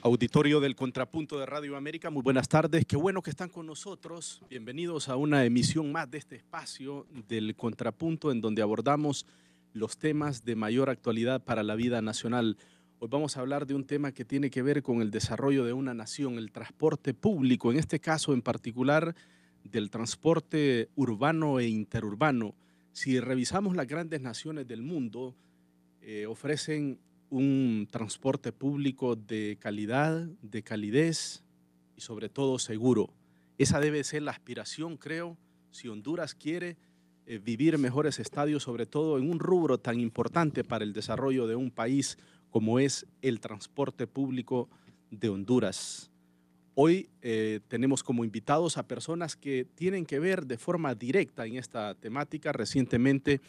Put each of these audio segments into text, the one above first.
Auditorio del Contrapunto de Radio América, muy buenas tardes, qué bueno que están con nosotros. Bienvenidos a una emisión más de este espacio del Contrapunto en donde abordamos los temas de mayor actualidad para la vida nacional. Hoy vamos a hablar de un tema que tiene que ver con el desarrollo de una nación, el transporte público, en este caso en particular del transporte urbano e interurbano. Si revisamos las grandes naciones del mundo, ofrecen un transporte público de calidad, de calidez y sobre todo seguro. Esa debe ser la aspiración, creo, si Honduras quiere vivir mejores estadios, sobre todo en un rubro tan importante para el desarrollo de un país como es el transporte público de Honduras. Hoy tenemos como invitados a personas que tienen que ver de forma directa en esta temática. Recientemente,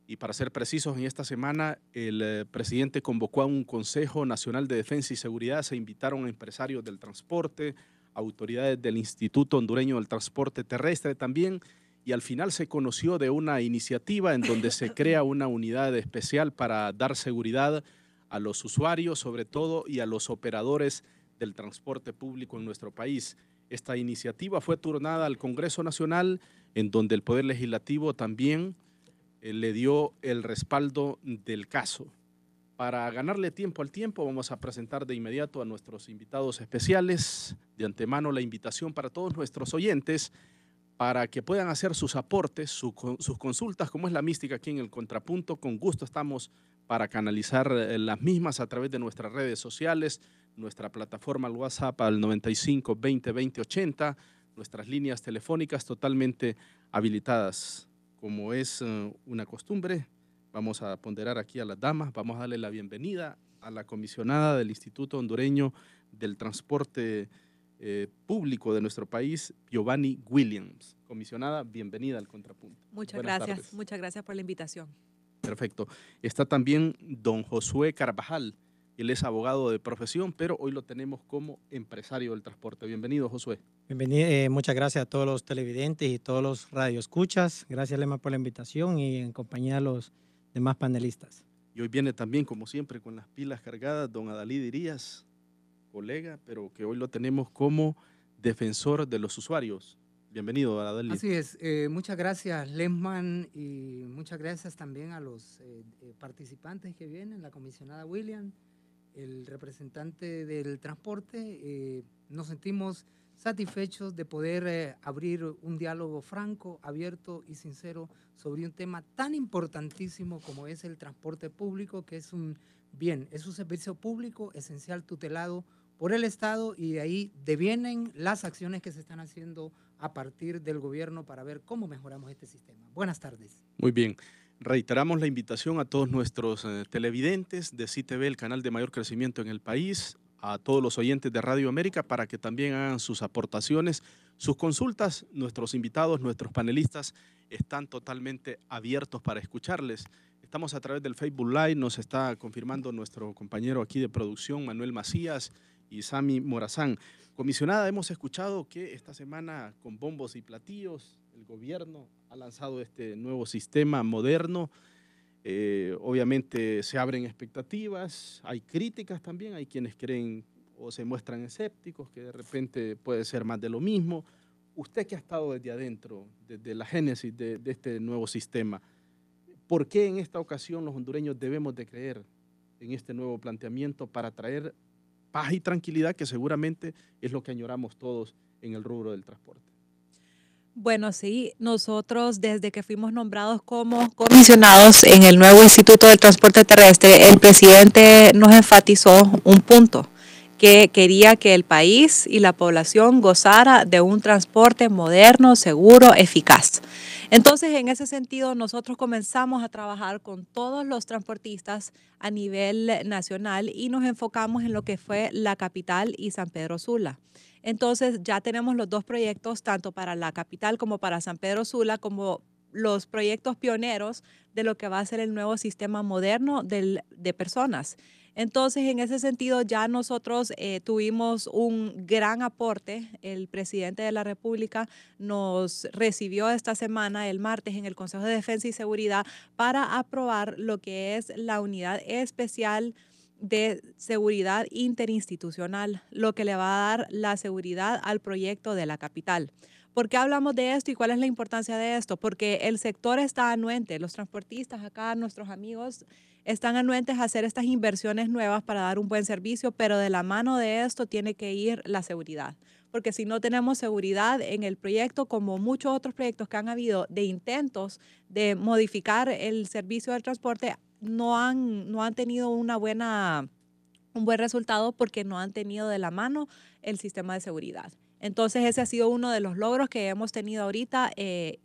y para ser precisos, en esta semana el presidente convocó a un Consejo Nacional de Defensa y Seguridad. Se invitaron a empresarios del transporte, autoridades del Instituto Hondureño del Transporte Terrestre también, y al final se conoció de una iniciativa en donde se crea una unidad especial para dar seguridad a los usuarios, sobre todo, y a los operadores del transporte público en nuestro país. Esta iniciativa fue turnada al Congreso Nacional, en donde el Poder Legislativo también le dio el respaldo del caso. Para ganarle tiempo al tiempo, vamos a presentar de inmediato a nuestros invitados especiales. De antemano, la invitación para todos nuestros oyentes para que puedan hacer sus aportes, sus consultas, como es la mística aquí en el Contrapunto. Con gusto estamos para canalizar las mismas a través de nuestras redes sociales, nuestra plataforma al WhatsApp al 95 20 20 80, nuestras líneas telefónicas totalmente habilitadas. Como es una costumbre, vamos a ponderar aquí a las damas, vamos a darle la bienvenida a la comisionada del Instituto Hondureño del Transporte Público de nuestro país, Giovanni Williams. Comisionada, bienvenida al Contrapunto. Muchas gracias por la invitación. Perfecto. Está también don Josué Carvajal. Él es abogado de profesión, pero hoy lo tenemos como empresario del transporte. Bienvenido, Josué. Bienvenido, muchas gracias a todos los televidentes y todos los radioescuchas. Gracias, Lema, por la invitación y en compañía de los demás panelistas. Y hoy viene también, como siempre, con las pilas cargadas, don Adalí Dirías, colega, pero que hoy lo tenemos como defensor de los usuarios. Bienvenido, Adalí. Así es. Muchas gracias, Lehman, y muchas gracias también a los participantes que vienen, la comisionada William, el representante del transporte. Nos sentimos satisfechos de poder abrir un diálogo franco, abierto y sincero sobre un tema tan importantísimo como es el transporte público, que es un bien, es un servicio público esencial tutelado por el Estado, y de ahí devienen las acciones que se están haciendo a partir del gobierno para ver cómo mejoramos este sistema. Buenas tardes. Muy bien. Reiteramos la invitación a todos nuestros televidentes de CITV, el canal de mayor crecimiento en el país, a todos los oyentes de Radio América para que también hagan sus aportaciones, sus consultas. Nuestros invitados, nuestros panelistas están totalmente abiertos para escucharles. Estamos a través del Facebook Live, nos está confirmando nuestro compañero aquí de producción, Manuel Macías y Sami Morazán. Comisionada, hemos escuchado que esta semana con bombos y platillos el gobierno ha lanzado este nuevo sistema moderno. Obviamente se abren expectativas, hay críticas también, hay quienes creen o se muestran escépticos, que de repente puede ser más de lo mismo. Usted que ha estado desde adentro, desde la génesis de este nuevo sistema, ¿por qué en esta ocasión los hondureños debemos de creer en este nuevo planteamiento para traer paz y tranquilidad, que seguramente es lo que añoramos todos en el rubro del transporte? Bueno, sí, nosotros desde que fuimos nombrados como comisionados en el nuevo Instituto del Transporte Terrestre, el presidente nos enfatizó un punto, que quería que el país y la población gozara de un transporte moderno, seguro, eficaz. Entonces, en ese sentido, nosotros comenzamos a trabajar con todos los transportistas a nivel nacional y nos enfocamos en lo que fue la capital y San Pedro Sula. Entonces, ya tenemos los dos proyectos, tanto para la capital como para San Pedro Sula, como los proyectos pioneros de lo que va a ser el nuevo sistema moderno de personas. Entonces, en ese sentido, ya nosotros tuvimos un gran aporte. El presidente de la República nos recibió esta semana, el martes, en el Consejo de Defensa y Seguridad para aprobar lo que es la unidad especial de seguridad interinstitucional, lo que le va a dar la seguridad al proyecto de la capital. ¿Por qué hablamos de esto y cuál es la importancia de esto? Porque el sector está anuente, los transportistas acá, nuestros amigos, están anuentes a hacer estas inversiones nuevas para dar un buen servicio, pero de la mano de esto tiene que ir la seguridad. Porque si no tenemos seguridad en el proyecto, como muchos otros proyectos que han habido de intentos de modificar el servicio del transporte, no han tenido un buen resultado porque no han tenido de la mano el sistema de seguridad. Entonces ese ha sido uno de los logros que hemos tenido ahorita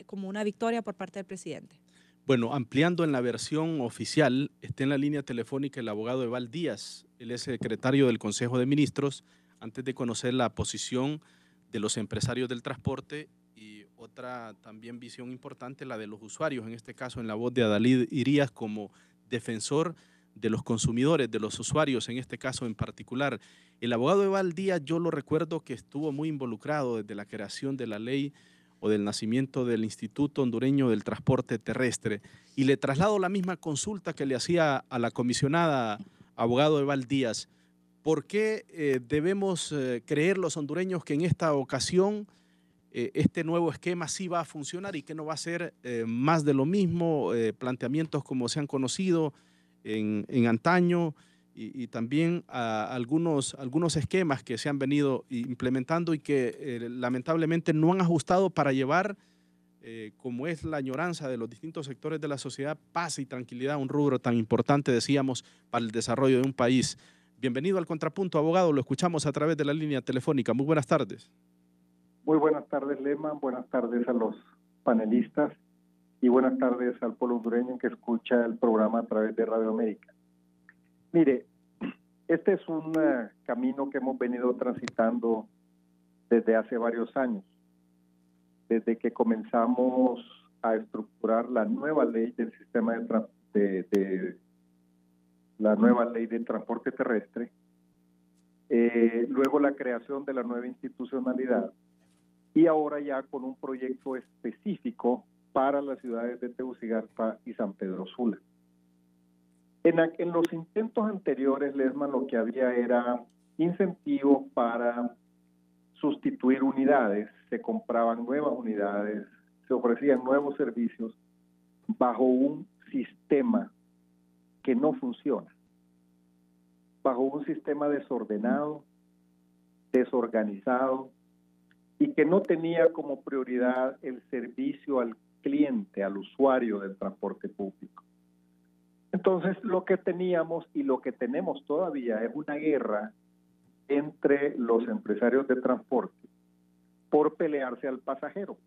como una victoria por parte del presidente. Bueno, ampliando en la versión oficial, está en la línea telefónica el abogado Eval Díaz. Él es secretario del Consejo de Ministros, antes de conocer la posición de los empresarios del transporte y otra también visión importante, la de los usuarios, en este caso en la voz de Adalid Irías como defensor de los consumidores, de los usuarios, en este caso en particular. El abogado Eval Díaz, yo lo recuerdo que estuvo muy involucrado desde la creación de la ley o del nacimiento del Instituto Hondureño del Transporte Terrestre. Y le traslado la misma consulta que le hacía a la comisionada abogado Eval Díaz. ¿Por qué debemos creer los hondureños que en esta ocasión este nuevo esquema sí va a funcionar y que no va a ser más de lo mismo, planteamientos como se han conocido en antaño y también algunos esquemas que se han venido implementando y que lamentablemente no han ajustado para llevar, como es la añoranza de los distintos sectores de la sociedad, paz y tranquilidad, un rubro tan importante, decíamos, para el desarrollo de un país? Bienvenido al Contrapunto, abogado, lo escuchamos a través de la línea telefónica. Muy buenas tardes. Muy buenas tardes, Lehman, buenas tardes a los panelistas y buenas tardes al pueblo hondureño que escucha el programa a través de Radio América. Mire, este es un camino que hemos venido transitando desde hace varios años, desde que comenzamos a estructurar la nueva ley del sistema la nueva ley de transporte terrestre, luego la creación de la nueva institucionalidad y ahora ya con un proyecto específico para las ciudades de Tegucigalpa y San Pedro Sula. En los intentos anteriores, Lesman, lo que había era incentivos para sustituir unidades, se compraban nuevas unidades, se ofrecían nuevos servicios bajo un sistema que no funciona, bajo un sistema desordenado, desorganizado y que no tenía como prioridad el servicio al cliente, al usuario del transporte público. Entonces, lo que teníamos y lo que tenemos todavía es una guerra entre los empresarios de transporte por pelearse al pasajero.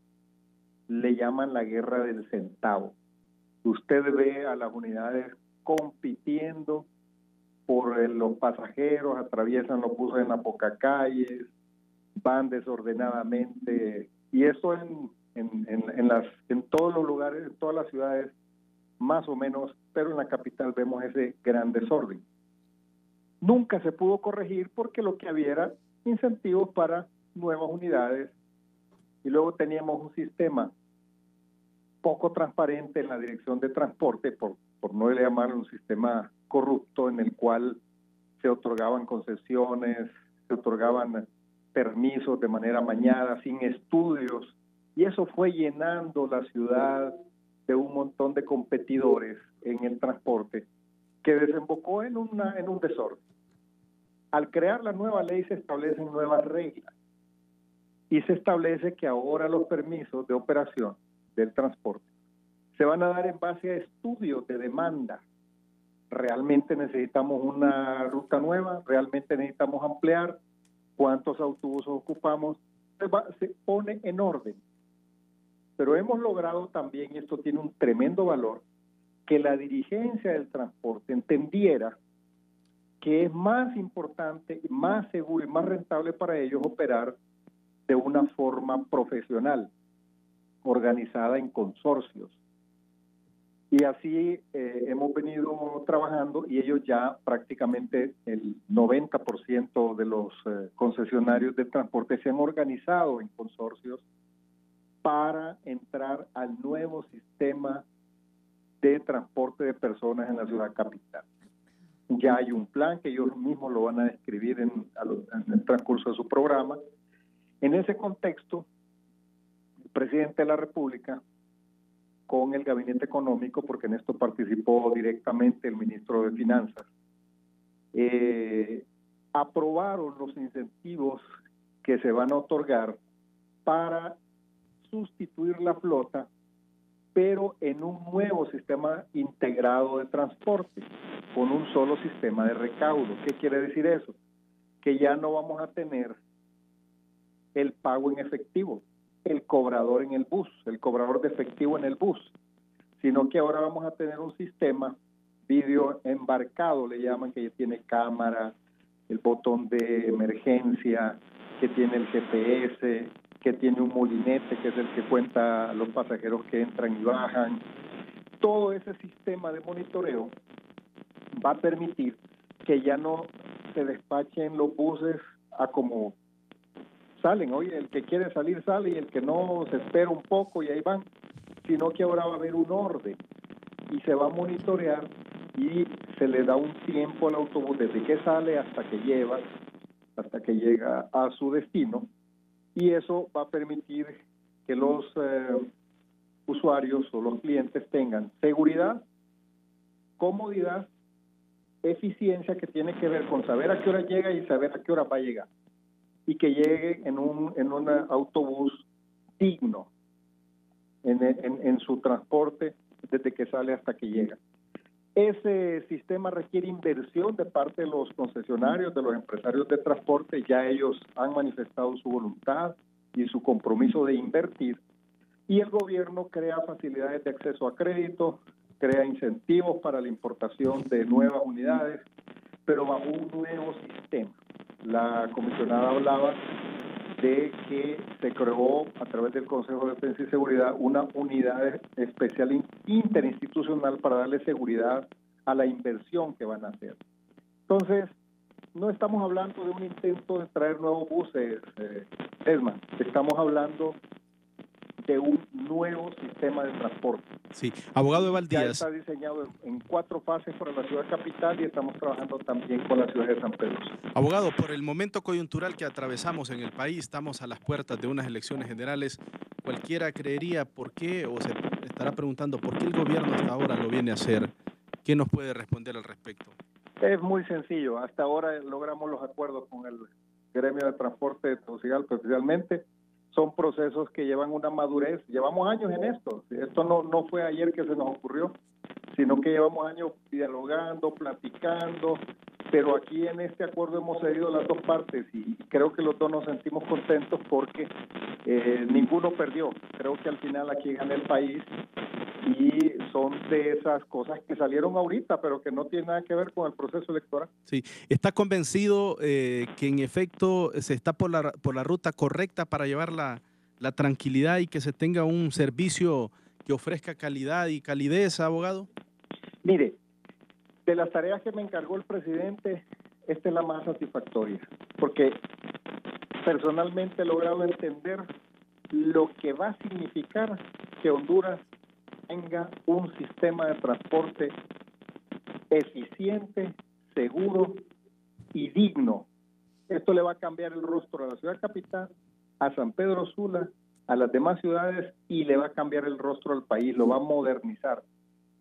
Le llaman la guerra del centavo. Usted ve a las unidades compitiendo por los pasajeros, atraviesan los buses en las pocas calles, van desordenadamente, y eso en todos los lugares, en todas las ciudades, más o menos, pero en la capital vemos ese gran desorden. Nunca se pudo corregir porque lo que había era incentivos para nuevas unidades y luego teníamos un sistema poco transparente en la dirección de transporte, por no llamarlo un sistema corrupto, en el cual se otorgaban concesiones, se otorgaban permisos de manera amañada, sin estudios, y eso fue llenando la ciudad de un montón de competidores en el transporte que desembocó en un desorden. Al crear la nueva ley se establecen nuevas reglas y se establece que ahora los permisos de operación del transporte se van a dar en base a estudios de demanda. ¿Realmente necesitamos una ruta nueva? ¿Realmente necesitamos ampliar? ¿Cuántos autobuses ocupamos? Se pone en orden. Pero hemos logrado también, y esto tiene un tremendo valor, que la dirigencia del transporte entendiera que es más importante, más seguro y más rentable para ellos operar de una forma profesional, organizada en consorcios. Y así hemos venido trabajando y ellos ya prácticamente el 90% de los concesionarios de transporte se han organizado en consorcios para entrar al nuevo sistema de transporte de personas en la ciudad capital. Ya hay un plan que ellos mismos lo van a describir en el transcurso de su programa. En ese contexto, el presidente de la República, con el gabinete económico, porque en esto participó directamente el ministro de Finanzas, aprobaron los incentivos que se van a otorgar para sustituir la flota, pero en un nuevo sistema integrado de transporte, con un solo sistema de recaudo. ¿Qué quiere decir eso? Que ya no vamos a tener el pago en efectivo, el cobrador en el bus, el cobrador de efectivo en el bus, sino que ahora vamos a tener un sistema video embarcado, le llaman, que ya tiene cámara, el botón de emergencia, que tiene el GPS, que tiene un molinete, que es el que cuenta a los pasajeros que entran y bajan. Todo ese sistema de monitoreo va a permitir que ya no se despachen los buses a como salen. Oye, el que quiere salir sale y el que no se espera un poco y ahí van, sino que ahora va a haber un orden y se va a monitorear y se le da un tiempo al autobús desde que sale hasta que llega a su destino, y eso va a permitir que los usuarios o los clientes tengan seguridad, comodidad, eficiencia, que tiene que ver con saber a qué hora llega y saber a qué hora va a llegar, y que llegue en un autobús digno en su transporte desde que sale hasta que llega. Ese sistema requiere inversión de parte de los concesionarios, de los empresarios de transporte. Ya ellos han manifestado su voluntad y su compromiso de invertir, y el gobierno crea facilidades de acceso a crédito, crea incentivos para la importación de nuevas unidades, pero bajo un nuevo sistema. La comisionada hablaba de que se creó a través del Consejo de Defensa y Seguridad una unidad especial interinstitucional para darle seguridad a la inversión que van a hacer. Entonces, no estamos hablando de un intento de traer nuevos buses, Esma, estamos hablando de un nuevo sistema de transporte. Sí, abogado Eval Ya Díaz. está diseñado en 4 fases para la ciudad capital y estamos trabajando también con la ciudad de San Pedro. Abogado, por el momento coyuntural que atravesamos en el país, estamos a las puertas de unas elecciones generales. Cualquiera creería por qué, o se estará preguntando por qué el gobierno hasta ahora lo viene a hacer. ¿Qué nos puede responder al respecto? Es muy sencillo. Hasta ahora logramos los acuerdos con el gremio de transporte de Tegucigalpa, especialmente. Son procesos que llevan una madurez. Llevamos años en esto. Esto no fue ayer que se nos ocurrió, sino que llevamos años dialogando, platicando, pero aquí en este acuerdo hemos cedido las dos partes y creo que los dos nos sentimos contentos porque ninguno perdió. Creo que al final aquí gana el país, y son de esas cosas que salieron ahorita, pero que no tienen nada que ver con el proceso electoral. Sí, ¿está convencido que en efecto se está por la ruta correcta para llevar la tranquilidad y que se tenga un servicio que ofrezca calidad y calidez, abogado? Mire, de las tareas que me encargó el presidente, esta es la más satisfactoria, porque personalmente he logrado entender lo que va a significar que Honduras tenga un sistema de transporte eficiente, seguro y digno. Esto le va a cambiar el rostro a la ciudad capital, a San Pedro Sula, a las demás ciudades, y le va a cambiar el rostro al país, lo va a modernizar.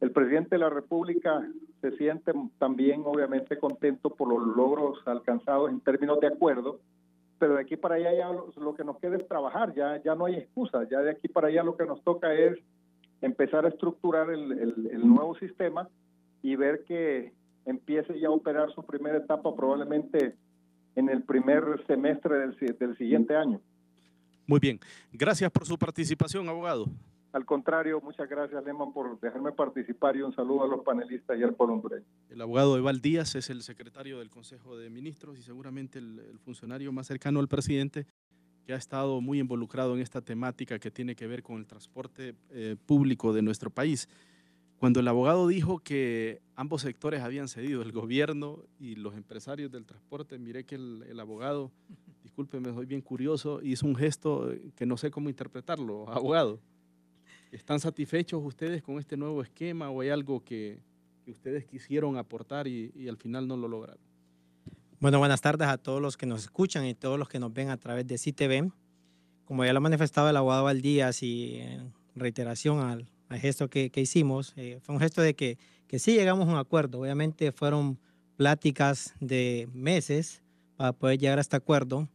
El presidente de la República se siente también obviamente contento por los logros alcanzados en términos de acuerdo, pero de aquí para allá ya lo que nos queda es trabajar, ya no hay excusa, ya de aquí para allá lo que nos toca es empezar a estructurar el nuevo sistema y ver que empiece ya a operar su primera etapa probablemente en el primer semestre del siguiente año. Muy bien. Gracias por su participación, abogado. Al contrario, muchas gracias, Lema, por dejarme participar, y un saludo a los panelistas y al pueblo hondureño. El abogado Eval Díaz es el secretario del Consejo de Ministros y seguramente el funcionario más cercano al presidente, que ha estado muy involucrado en esta temática que tiene que ver con el transporte público de nuestro país. Cuando el abogado dijo que ambos sectores habían cedido, el gobierno y los empresarios del transporte, miré que el abogado, discúlpeme, soy bien curioso, hizo un gesto que no sé cómo interpretarlo. Abogado, ¿están satisfechos ustedes con este nuevo esquema o hay algo que que ustedes quisieron aportar y al final no lo lograron? Bueno, buenas tardes a todos los que nos escuchan y todos los que nos ven a través de CTV. Como ya lo manifestaba el abogado Valdías y en reiteración al gesto que hicimos, fue un gesto de que sí llegamos a un acuerdo. Obviamente fueron pláticas de meses para poder llegar a este acuerdo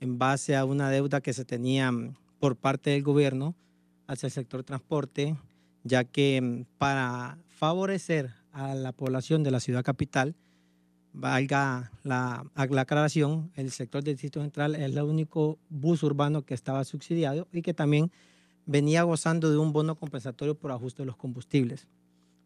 en base a una deuda que se tenía por parte del gobierno hacia el sector transporte, ya que para favorecer a la población de la ciudad capital, valga la aclaración, el sector del Distrito Central es el único bus urbano que estaba subsidiado y que también venía gozando de un bono compensatorio por ajuste de los combustibles.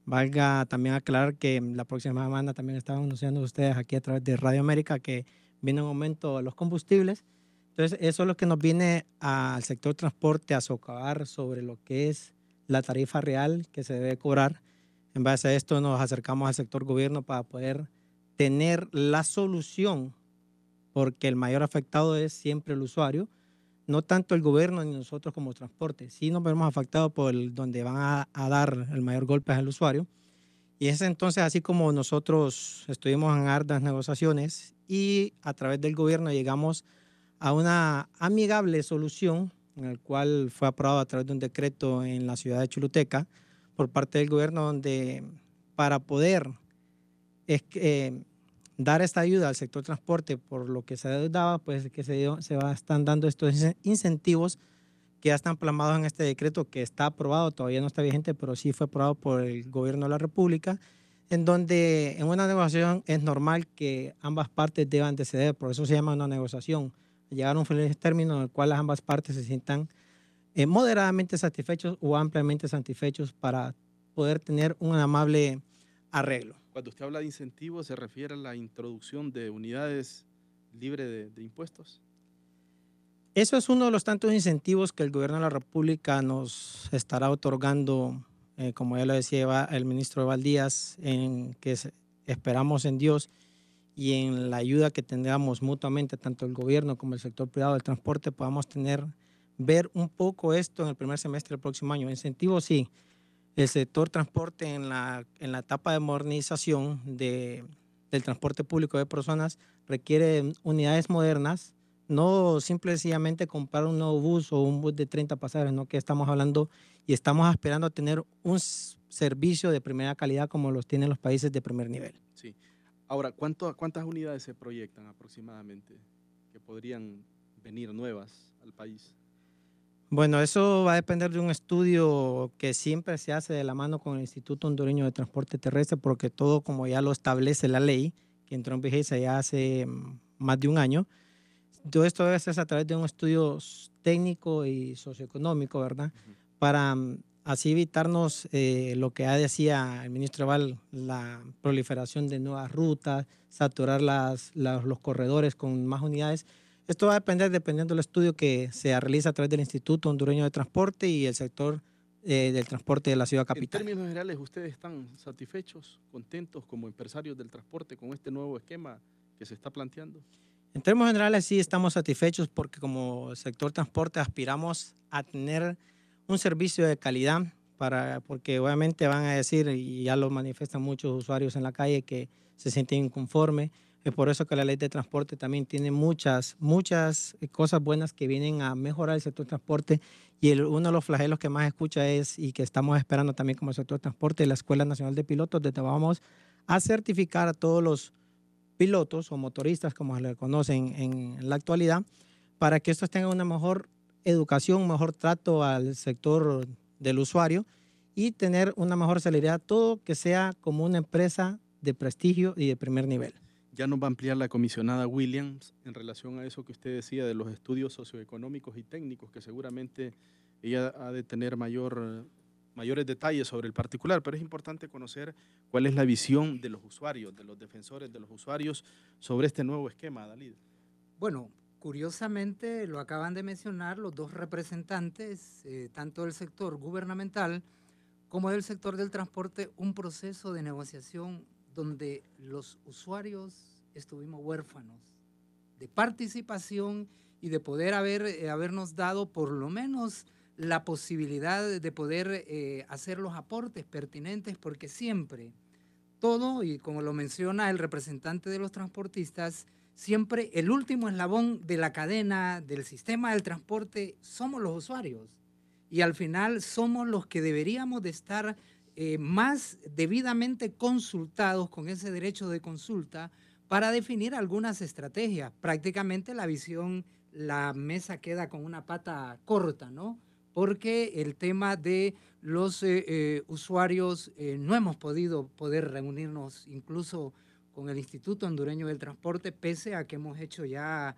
Valga también aclarar que la próxima semana también estaban anunciando ustedes aquí a través de Radio América que viene un aumento de los combustibles. Entonces, eso es lo que nos viene al sector transporte a socavar sobre lo que es la tarifa real que se debe cobrar. En base a esto nos acercamos al sector gobierno para poder tener la solución, porque el mayor afectado es siempre el usuario, no tanto el gobierno ni nosotros como transporte. Sí nos vemos afectados por donde van a dar el mayor golpe al usuario. Y es entonces así como nosotros estuvimos en arduas negociaciones y a través del gobierno llegamos a una amigable solución, en el cual fue aprobado a través de un decreto en la ciudad de Choluteca por parte del gobierno, donde para poder dar esta ayuda al sector transporte por lo que se deudaba, pues que están dando estos incentivos que ya están plasmados en este decreto que está aprobado, todavía no está vigente, pero sí fue aprobado por el gobierno de la República, en donde en una negociación es normal que ambas partes deban de ceder, por eso se llama una negociación, llegar a un feliz término en el cual ambas partes se sientan moderadamente satisfechos o ampliamente satisfechos para poder tener un amable arreglo. Cuando usted habla de incentivos, ¿se refiere a la introducción de unidades libres de impuestos? Eso es uno de los tantos incentivos que el gobierno de la República nos estará otorgando, como ya lo decía el ministro Valdías, en que esperamos en Dios y en la ayuda que tengamos mutuamente, tanto el gobierno como el sector privado del transporte, podamos ver un poco esto en el primer semestre del próximo año. Incentivos sí. El sector transporte en la etapa de modernización del transporte público de personas requiere unidades modernas, no simplemente comprar un nuevo bus o un bus de 30 pasajeros, no, que estamos hablando y estamos esperando tener un servicio de primera calidad como los tienen los países de primer nivel. Sí. Ahora, ¿cuántas unidades se proyectan aproximadamente que podrían venir nuevas al país? Bueno, eso va a depender de un estudio que siempre se hace de la mano con el Instituto Hondureño de Transporte Terrestre, porque todo, como ya lo establece la ley, que entró en vigencia ya hace más de un año, todo esto debe hacerse a través de un estudio técnico y socioeconómico, ¿verdad? Para así evitarnos lo que ya decía el ministro Val, la proliferación de nuevas rutas, saturar los corredores con más unidades. Esto va a depender dependiendo del estudio que se realiza a través del Instituto Hondureño de Transporte y el sector del transporte de la ciudad capital. En términos generales, ¿ustedes están satisfechos, contentos como empresarios del transporte con este nuevo esquema que se está planteando? En términos generales sí estamos satisfechos porque como sector transporte aspiramos a tener un servicio de calidad, porque obviamente van a decir, y ya lo manifiestan muchos usuarios en la calle, que se sienten inconformes. Es por eso que la ley de transporte también tiene muchas cosas buenas que vienen a mejorar el sector transporte, y uno de los flagelos que más escucha es, y que estamos esperando también como sector transporte, la Escuela Nacional de Pilotos, donde vamos a certificar a todos los pilotos o motoristas, como se le conocen en la actualidad, para que estos tengan una mejor educación, un mejor trato al sector del usuario y tener una mejor celeridad, todo que sea como una empresa de prestigio y de primer nivel. Ya nos va a ampliar la comisionada Williams en relación a eso que usted decía de los estudios socioeconómicos y técnicos, que seguramente ella ha de tener mayores detalles sobre el particular, pero es importante conocer cuál es la visión de los usuarios, de los defensores de los usuarios sobre este nuevo esquema, Dalid. Bueno, curiosamente lo acaban de mencionar los dos representantes, tanto del sector gubernamental como del sector del transporte, un proceso de negociación donde los usuarios estuvimos huérfanos de participación y de poder habernos dado por lo menos la posibilidad de poder hacer los aportes pertinentes, porque siempre todo, y como lo menciona el representante de los transportistas, siempre el último eslabón de la cadena del sistema del transporte somos los usuarios. Y al final somos los que deberíamos de estar más debidamente consultados con ese derecho de consulta para definir algunas estrategias. Prácticamente la mesa queda con una pata corta, ¿no? Porque el tema de los usuarios no hemos poder reunirnos incluso con el Instituto Hondureño del Transporte, pese a que hemos hecho ya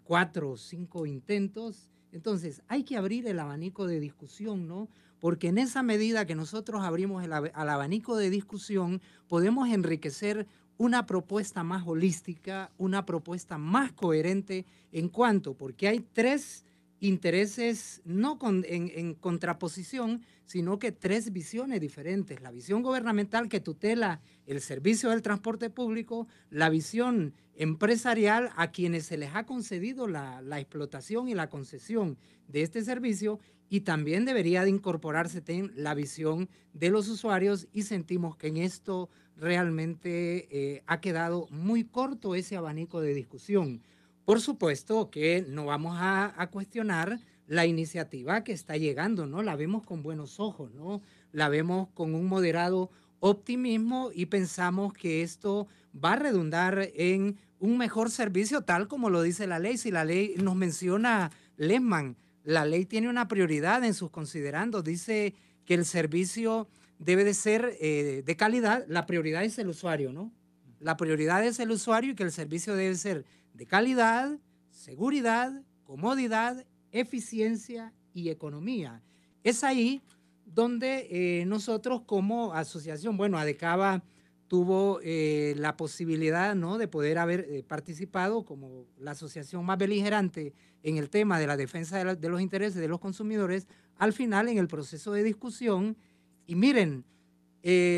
4 o 5 intentos. Entonces, hay que abrir el abanico de discusión, ¿no? Porque en esa medida que nosotros abrimos al abanico de discusión, podemos enriquecer una propuesta más holística, una propuesta más coherente en cuanto, porque hay 3 intereses no en contraposición, sino que 3 visiones diferentes. La visión gubernamental que tutela el servicio del transporte público, la visión empresarial a quienes se les ha concedido la explotación y la concesión de este servicio, y también debería de incorporarse la visión de los usuarios, y sentimos que en esto realmente ha quedado muy corto ese abanico de discusión. Por supuesto que no vamos a cuestionar la iniciativa que está llegando, ¿no? La vemos con buenos ojos, ¿no? La vemos con un moderado optimismo y pensamos que esto va a redundar en un mejor servicio, tal como lo dice la ley. Si la ley nos menciona, Lehman, la ley tiene una prioridad en sus considerandos, dice que el servicio debe de ser de calidad, la prioridad es el usuario, ¿no? La prioridad es el usuario y que el servicio debe ser de calidad, seguridad, comodidad, eficiencia y economía. Es ahí donde nosotros como asociación, bueno, ADECABA tuvo la posibilidad, ¿no?, de poder haber participado como la asociación más beligerante en el tema de la defensa de los intereses de los consumidores, al final en el proceso de discusión. Y miren,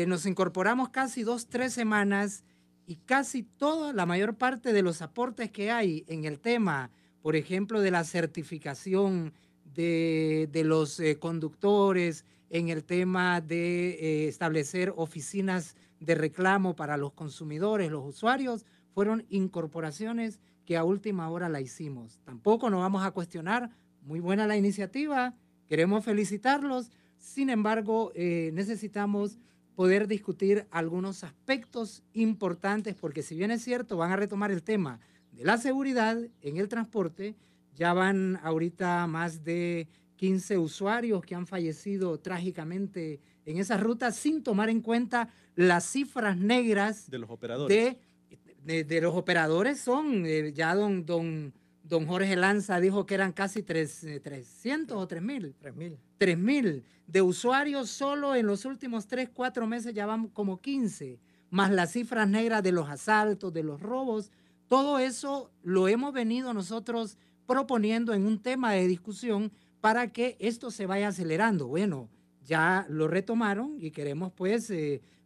nos incorporamos casi 2-3 semanas y casi toda, la mayor parte de los aportes que hay en el tema, por ejemplo, de la certificación de los conductores, en el tema de establecer oficinas de reclamo para los consumidores, los usuarios, fueron incorporaciones que a última hora la hicimos. Tampoco nos vamos a cuestionar, muy buena la iniciativa, queremos felicitarlos, sin embargo, necesitamos poder discutir algunos aspectos importantes, porque si bien es cierto, van a retomar el tema de la seguridad en el transporte, ya van ahorita más de 15 usuarios que han fallecido trágicamente en esa ruta, sin tomar en cuenta las cifras negras de los operadores. De los operadores. Son, ya don Jorge Lanza dijo que eran casi 300 o 3,000. 3,000 de usuarios solo en los últimos 3-4 meses, ya van como 15, más las cifras negras de los asaltos, de los robos. Todo eso lo hemos venido nosotros proponiendo en un tema de discusión para que esto se vaya acelerando. Bueno, ya lo retomaron y queremos pues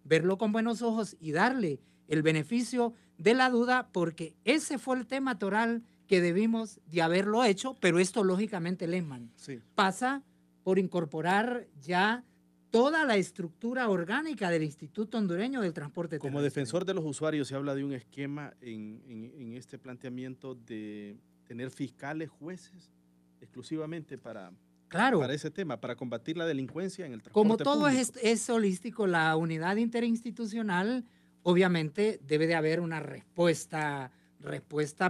verlo con buenos ojos y darle el beneficio de la duda, porque ese fue el tema toral que debimos de haberlo hecho, pero esto lógicamente, Lehman, sí, pasa por incorporar ya toda la estructura orgánica del Instituto Hondureño del Transporte Terrestre. Como defensor de los usuarios, se habla de un esquema en este planteamiento de tener fiscales, jueces, exclusivamente para ese tema, para combatir la delincuencia en el transporte público. Como todo es holístico, la unidad interinstitucional, obviamente debe de haber una respuesta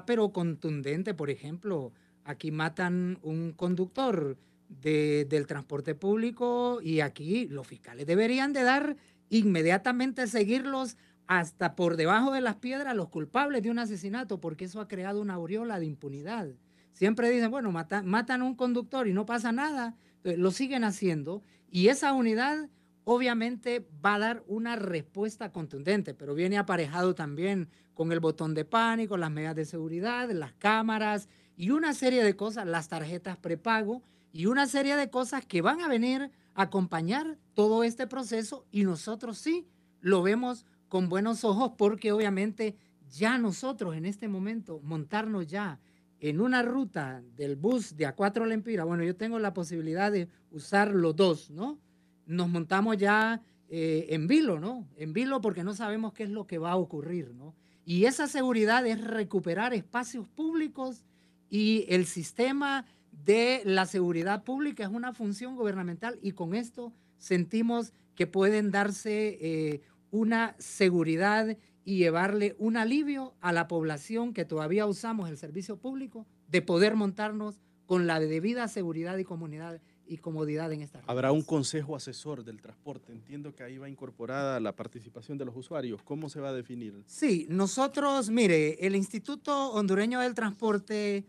pero contundente. Por ejemplo, aquí matan un conductor del transporte público y aquí los fiscales deberían de dar inmediatamente, seguirlos hasta por debajo de las piedras, los culpables de un asesinato, porque eso ha creado una aureola de impunidad. Siempre dicen, bueno, matan a un conductor y no pasa nada, lo siguen haciendo, y esa unidad obviamente va a dar una respuesta contundente, pero viene aparejado también con el botón de pánico, las medidas de seguridad, las cámaras y una serie de cosas, las tarjetas prepago y una serie de cosas que van a venir a acompañar todo este proceso, y nosotros sí lo vemos con buenos ojos, porque obviamente ya nosotros en este momento montarnos ya en una ruta del bus de A4 Lempira, bueno, yo tengo la posibilidad de usar los dos, ¿no? Nos montamos ya en vilo, ¿no? En vilo porque no sabemos qué es lo que va a ocurrir, ¿no? Y esa seguridad es recuperar espacios públicos y el sistema de la seguridad pública es una función gubernamental y con esto sentimos que pueden darse una seguridad y llevarle un alivio a la población que todavía usamos el servicio público de poder montarnos con la debida seguridad y comodidad en esta. Habrá un consejo asesor del transporte. Entiendo que ahí va incorporada la participación de los usuarios. ¿Cómo se va a definir? Sí, nosotros, mire, el Instituto Hondureño del Transporte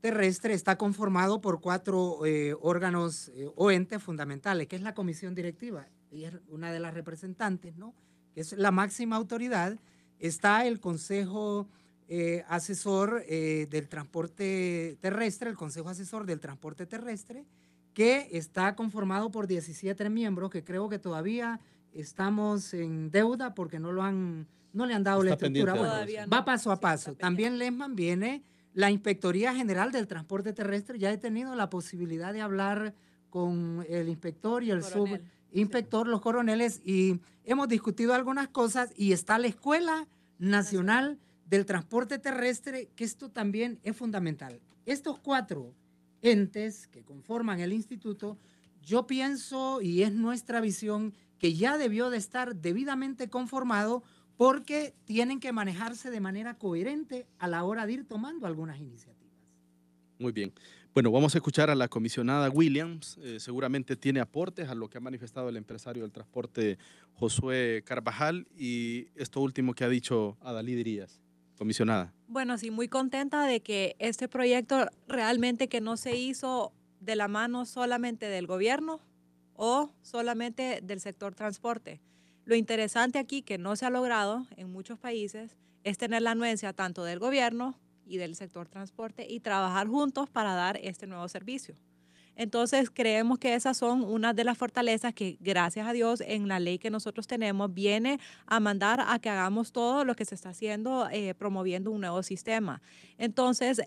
Terrestre está conformado por 4 órganos o entes fundamentales, que es la comisión directiva, y es una de las representantes, ¿no? Que es la máxima autoridad. Está el Consejo Asesor del Transporte Terrestre, el Consejo Asesor del Transporte Terrestre, que está conformado por 17 miembros, que creo que todavía estamos en deuda porque no le han dado la estructura. Bueno, va paso a paso. También, Lehman, viene la Inspectoría General del Transporte Terrestre. Ya he tenido la posibilidad de hablar con el inspector y el subinspector, los coroneles, y hemos discutido algunas cosas, y está la Escuela Nacional del Transporte Terrestre, que esto también es fundamental. Estos 4 entes que conforman el instituto, yo pienso, y es nuestra visión, que ya debió de estar debidamente conformado porque tienen que manejarse de manera coherente a la hora de ir tomando algunas iniciativas. Muy bien. Bueno, vamos a escuchar a la comisionada Williams. Seguramente tiene aportes a lo que ha manifestado el empresario del transporte Josué Carvajal y esto último que ha dicho Adalí Díaz. Comisionada. Bueno, sí, muy contenta de que este proyecto realmente que no se hizo de la mano solamente del gobierno o solamente del sector transporte. Lo interesante aquí que no se ha logrado en muchos países es tener la anuencia tanto del gobierno y del sector transporte y trabajar juntos para dar este nuevo servicio. Entonces, creemos que esas son una de las fortalezas que, gracias a Dios, en la ley que nosotros tenemos, viene a mandar a que hagamos todo lo que se está haciendo, promoviendo un nuevo sistema. Entonces,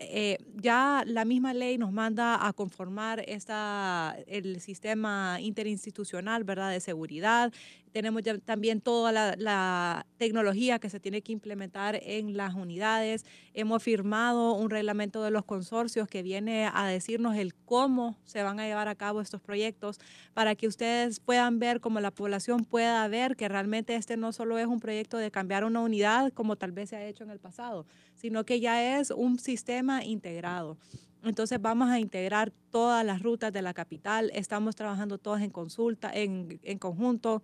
ya la misma ley nos manda a conformar el sistema interinstitucional, ¿verdad?, de seguridad. Tenemos ya también toda la tecnología que se tiene que implementar en las unidades. Hemos firmado un reglamento de los consorcios que viene a decirnos el cómo se van a llevar a cabo estos proyectos para que ustedes puedan ver, como la población pueda ver, que realmente este no solo es un proyecto de cambiar una unidad como tal vez se ha hecho en el pasado, sino que ya es un sistema integrado. Entonces vamos a integrar todas las rutas de la capital, estamos trabajando todos en consulta, en conjunto.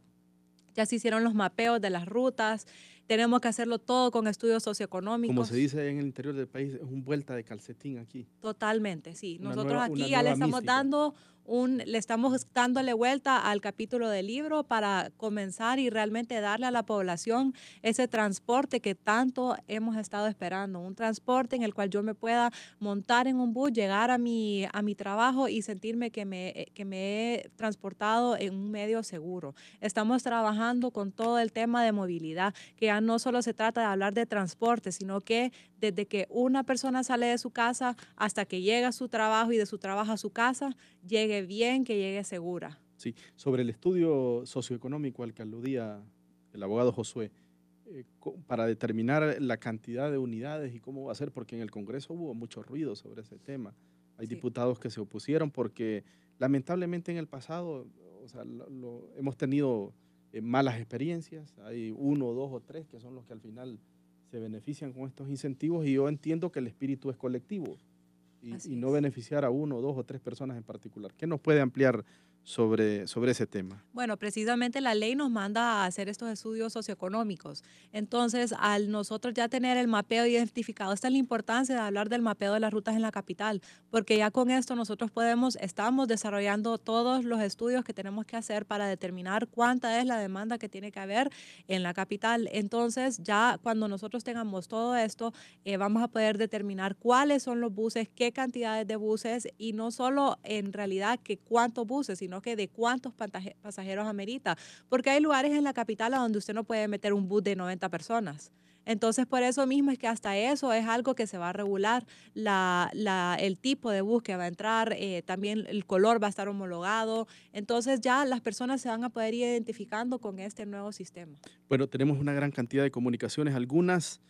Ya se hicieron los mapeos de las rutas, tenemos que hacerlo todo con estudios socioeconómicos. Como se dice en el interior del país, es un vuelta de calcetín aquí. Totalmente, sí. Nosotros aquí ya le estamos dándole vuelta al capítulo del libro para comenzar y realmente darle a la población ese transporte que tanto hemos estado esperando. Un transporte en el cual yo me pueda montar en un bus, llegar a mi trabajo y sentirme que me he transportado en un medio seguro. Estamos trabajando con todo el tema de movilidad, que ya no solo se trata de hablar de transporte, sino que desde que una persona sale de su casa hasta que llega a su trabajo y de su trabajo a su casa, llegue bien, que llegue segura. Sí, sobre el estudio socioeconómico al que aludía el abogado Josué, para determinar la cantidad de unidades y cómo va a ser, porque en el Congreso hubo mucho ruido sobre ese tema. Hay diputados que se opusieron porque lamentablemente en el pasado, o sea, hemos tenido malas experiencias. Hay 1, 2 o 3 que son los que al final se benefician con estos incentivos y yo entiendo que el espíritu es colectivo y no beneficiar a 1, 2 o 3 personas en particular. ¿Qué nos puede ampliar sobre ese tema? Bueno, precisamente la ley nos manda a hacer estos estudios socioeconómicos. Entonces, al nosotros ya tener el mapeo identificado, esta es la importancia de hablar del mapeo de las rutas en la capital, porque ya con esto nosotros estamos desarrollando todos los estudios que tenemos que hacer para determinar cuánta es la demanda que tiene que haber en la capital. Entonces, ya cuando nosotros tengamos todo esto, vamos a poder determinar cuáles son los buses, qué cantidades de buses y no solo en realidad que cuántos buses, sino que de cuántos pasajeros amerita, porque hay lugares en la capital a donde usted no puede meter un bus de 90 personas. Entonces, por eso mismo es que hasta eso es algo que se va a regular, el tipo de bus que va a entrar, también el color va a estar homologado. Entonces, ya las personas se van a poder ir identificando con este nuevo sistema. Bueno, tenemos una gran cantidad de comunicaciones, algunas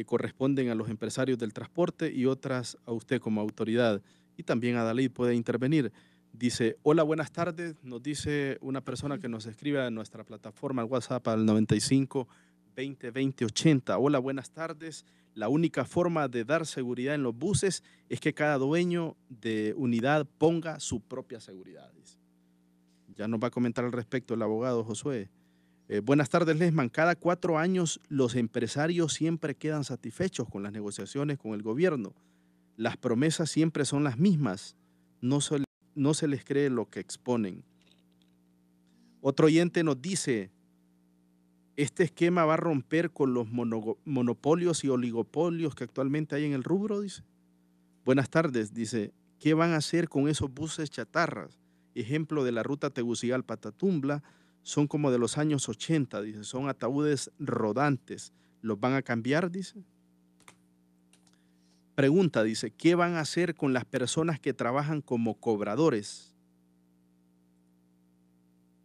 corresponden a los empresarios del transporte y otras a usted como autoridad. Y también Adalid puede intervenir. Dice, hola, buenas tardes, nos dice una persona que nos escribe a nuestra plataforma, al WhatsApp, al 95 20 20 80. Hola, buenas tardes. La única forma de dar seguridad en los buses es que cada dueño de unidad ponga su propia seguridad. Dice. Ya nos va a comentar al respecto el abogado Josué. Buenas tardes, Lesman. Cada 4 años los empresarios siempre quedan satisfechos con las negociaciones con el gobierno. Las promesas siempre son las mismas. No se les cree lo que exponen. Otro oyente nos dice, este esquema va a romper con los monopolios y oligopolios que actualmente hay en el rubro, dice. Buenas tardes, dice, ¿qué van a hacer con esos buses chatarras? Ejemplo de la ruta Tegucigalpa-Tatumbla, son como de los años 80, dice, son ataúdes rodantes. ¿Los van a cambiar, dice? Pregunta, dice, ¿qué van a hacer con las personas que trabajan como cobradores?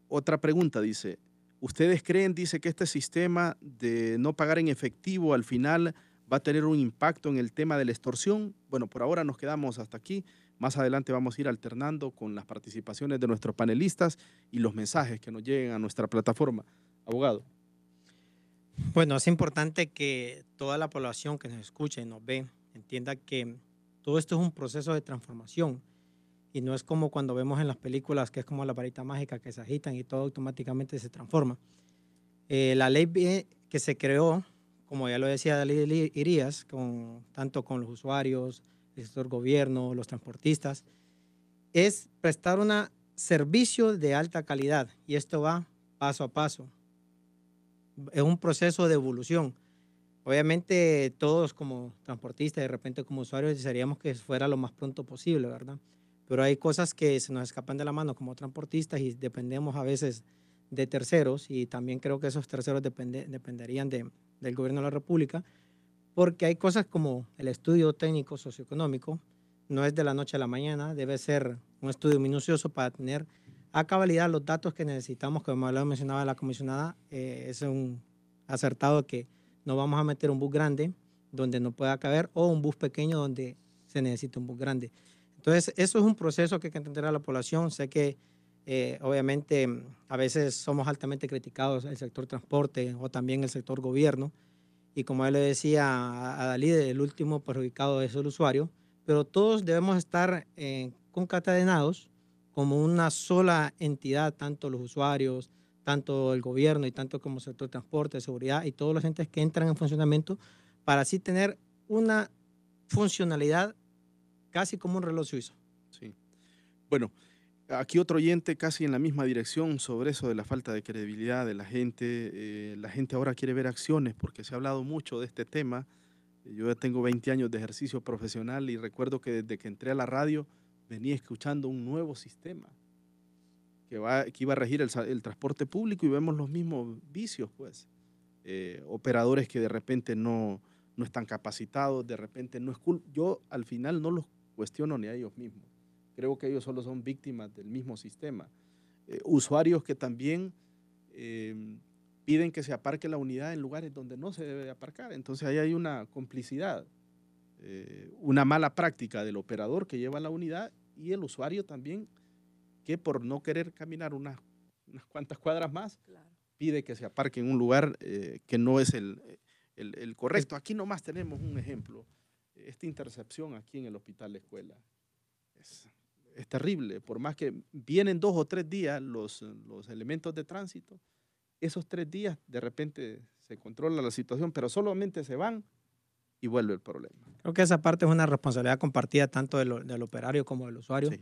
Otra pregunta, dice, ¿ustedes creen, dice, que este sistema de no pagar en efectivo al final va a tener un impacto en el tema de la extorsión? Bueno, por ahora nos quedamos hasta aquí. Más adelante vamos a ir alternando con las participaciones de nuestros panelistas y los mensajes que nos lleguen a nuestra plataforma. Abogado. Bueno, es importante que toda la población que nos escucha y nos ve entienda que todo esto es un proceso de transformación y no es como cuando vemos en las películas que es como la varita mágica que se agitan y todo automáticamente se transforma. La ley que se creó, como ya lo decía Dalí Irías, tanto con los usuarios, el sector gobierno, los transportistas, es prestar un servicio de alta calidad y esto va paso a paso. Es un proceso de evolución. Obviamente todos como transportistas, de repente como usuarios, desearíamos que fuera lo más pronto posible, ¿verdad? Pero hay cosas que se nos escapan de la mano como transportistas y dependemos a veces de terceros y también creo que esos terceros dependerían del gobierno de la República porque hay cosas como el estudio técnico socioeconómico, no es de la noche a la mañana, debe ser un estudio minucioso para tener a cabalidad los datos que necesitamos, como lo mencionaba la comisionada, es un acertado que no vamos a meter un bus grande donde no pueda caber o un bus pequeño donde se necesita un bus grande. Entonces, eso es un proceso que hay que entender a la población. Sé que obviamente a veces somos altamente criticados el sector transporte o también el sector gobierno y como él le decía a Dalí, el último perjudicado es el usuario, pero todos debemos estar concatenados como una sola entidad, tanto los usuarios, tanto el gobierno y tanto como el sector de transporte, de seguridad y todos los entes que entran en funcionamiento para así tener una funcionalidad casi como un reloj suizo. Sí. Bueno, aquí otro oyente casi en la misma dirección sobre eso de la falta de credibilidad de la gente. La gente ahora quiere ver acciones porque se ha hablado mucho de este tema. Yo ya tengo 20 años de ejercicio profesional y recuerdo que desde que entré a la radio venía escuchando un nuevo sistema que iba a regir el transporte público y vemos los mismos vicios, pues. Operadores que de repente no están capacitados, de repente no es culpa. Yo al final no los cuestiono ni a ellos mismos. Creo que ellos solo son víctimas del mismo sistema. Usuarios que también piden que se aparque la unidad en lugares donde no se debe aparcar. Entonces ahí hay una complicidad, una mala práctica del operador que lleva la unidad y el usuario también que por no querer caminar unas cuantas cuadras más, claro, pide que se aparque en un lugar que no es el correcto. Aquí nomás tenemos un ejemplo. Esta intercepción aquí en el Hospital de Escuela es terrible. Por más que vienen 2 o 3 días los elementos de tránsito, esos 3 días de repente se controla la situación, pero solamente se van y vuelve el problema. Creo que esa parte es una responsabilidad compartida tanto del operario como del usuario. Sí.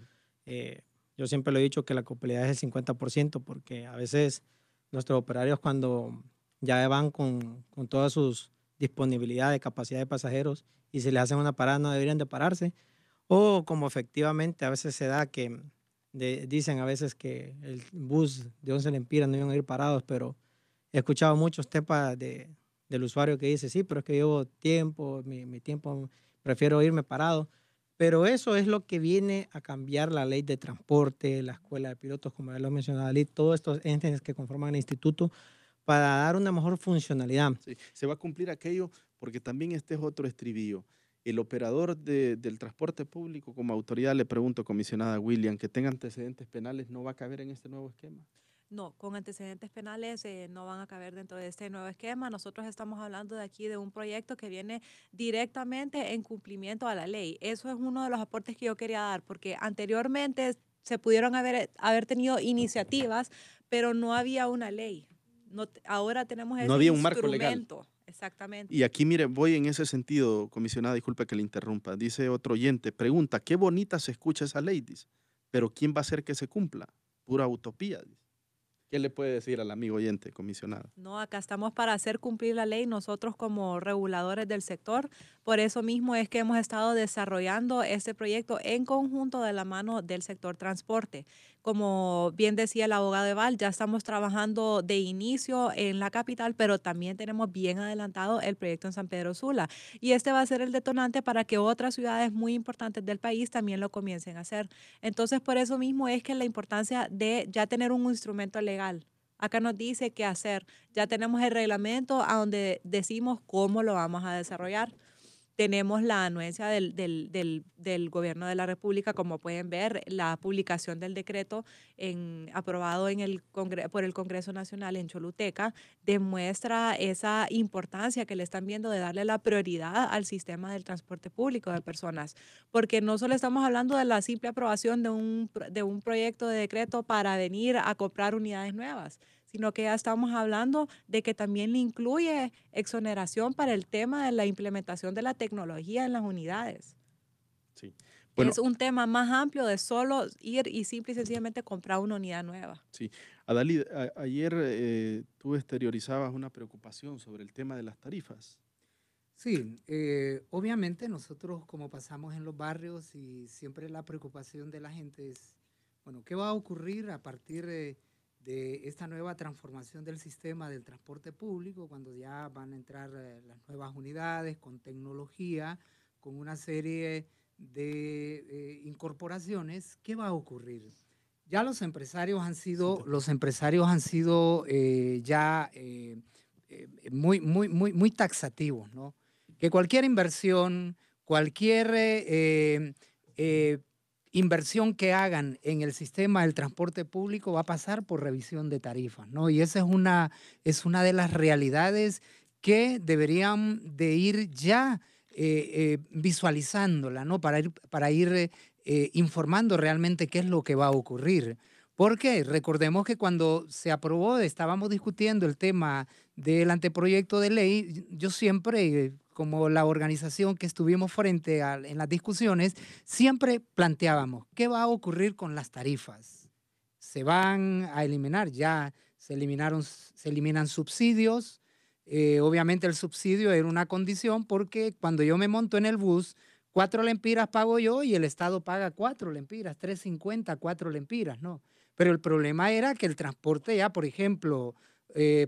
Yo siempre lo he dicho que la culpabilidad es el 50% porque a veces nuestros operarios cuando ya van con toda su disponibilidad de capacidad de pasajeros y se les hacen una parada no deberían de pararse o como efectivamente a veces se da que dicen a veces que el bus de 11 lempiras no iban a ir parados, pero he escuchado muchos temas de del usuario que dice, sí, pero es que llevo tiempo, mi tiempo, prefiero irme parado. Pero eso es lo que viene a cambiar la ley de transporte, la escuela de pilotos, como ya lo mencionaba Ali, todos estos entes que conforman el instituto para dar una mejor funcionalidad. Sí, se va a cumplir aquello porque también este es otro estribillo. El operador del transporte público, como autoridad, le pregunto, comisionada William, que tenga antecedentes penales, ¿no va a caber en este nuevo esquema? No, con antecedentes penales no van a caber dentro de este nuevo esquema. Nosotros estamos hablando de aquí de un proyecto que viene directamente en cumplimiento a la ley. Eso es uno de los aportes que yo quería dar, porque anteriormente se pudieron haber tenido iniciativas, pero no había una ley. No, ahora tenemos No ese había un marco legal. instrumento. Exactamente. Y aquí, mire, voy en ese sentido, comisionada, disculpe que le interrumpa. Dice otro oyente, pregunta, qué bonita se escucha esa ley, dice, pero ¿quién va a hacer que se cumpla? Pura utopía, dice. ¿Qué le puede decir al amigo oyente, comisionada? No, acá estamos para hacer cumplir la ley nosotros como reguladores del sector. Por eso mismo es que hemos estado desarrollando este proyecto en conjunto de la mano del sector transporte. Como bien decía el abogado Eval, ya estamos trabajando de inicio en la capital, pero también tenemos bien adelantado el proyecto en San Pedro Sula. Y este va a ser el detonante para que otras ciudades muy importantes del país también lo comiencen a hacer. Entonces, por eso mismo es que la importancia de ya tener un instrumento legal. Acá nos dice qué hacer. Ya tenemos el reglamento a donde decimos cómo lo vamos a desarrollar. Tenemos la anuencia del Gobierno de la República, como pueden ver, la publicación del decreto aprobado por el Congreso Nacional en Choluteca demuestra esa importancia que le están viendo de darle la prioridad al sistema del transporte público de personas, porque no solo estamos hablando de la simple aprobación de un proyecto de decreto para venir a comprar unidades nuevas, sino que ya estamos hablando de que también le incluye exoneración para el tema de la implementación de la tecnología en las unidades. Sí. Bueno, es un tema más amplio de solo ir y simple y sencillamente comprar una unidad nueva. sí. Adalid, ayer tú exteriorizabas una preocupación sobre el tema de las tarifas. Sí, obviamente nosotros como pasamos en los barrios y siempre la preocupación de la gente es, bueno, ¿qué va a ocurrir a partir de esta nueva transformación del sistema del transporte público cuando ya van a entrar las nuevas unidades con tecnología, con una serie de incorporaciones? ¿Qué va a ocurrir? Ya los empresarios han sido, muy taxativos, ¿no? Que cualquier inversión, cualquier inversión que hagan en el sistema del transporte público va a pasar por revisión de tarifas, ¿no? Y esa es una de las realidades que deberían de ir ya visualizándola, ¿no? Para ir informando realmente qué es lo que va a ocurrir. Porque recordemos que cuando se aprobó, estábamos discutiendo el tema del anteproyecto de ley, yo siempre, como la organización que estuvimos en las discusiones, siempre planteábamos, ¿qué va a ocurrir con las tarifas? ¿Se van a eliminar? Ya se eliminan subsidios. Obviamente el subsidio era una condición porque cuando yo me monto en el bus, 4 lempiras pago yo y el Estado paga 4 lempiras, 3.50, 4 lempiras, ¿no? Pero el problema era que el transporte ya, por ejemplo,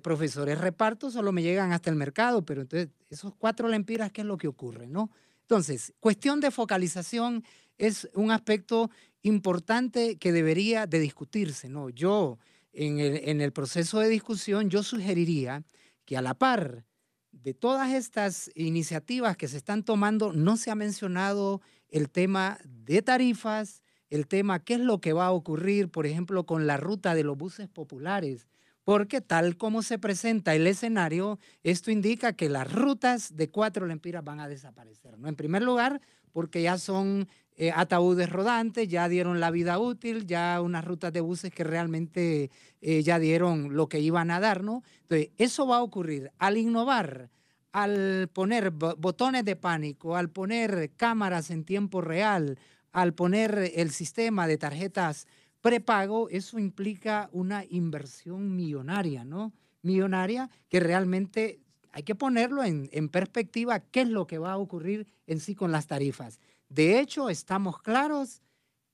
profesores reparto solo me llegan hasta el mercado, pero entonces esos 4 lempiras, ¿qué es lo que ocurre, no? Entonces, cuestión de focalización es un aspecto importante que debería de discutirse, ¿no? Yo, en el proceso de discusión, yo sugeriría que a la par de todas estas iniciativas que se están tomando, no se ha mencionado el tema de tarifas, el tema qué es lo que va a ocurrir, por ejemplo, con la ruta de los buses populares, porque tal como se presenta el escenario, esto indica que las rutas de 4 lempiras van a desaparecer, ¿no? En primer lugar, porque ya son ataúdes rodantes, ya dieron la vida útil, ya unas rutas de buses que realmente ya dieron lo que iban a dar, ¿no? Entonces, eso va a ocurrir al innovar, al poner botones de pánico, al poner cámaras en tiempo real, al poner el sistema de tarjetas prepago. Eso implica una inversión millonaria, ¿no? Millonaria que realmente hay que ponerlo en perspectiva qué es lo que va a ocurrir en sí con las tarifas. De hecho, estamos claros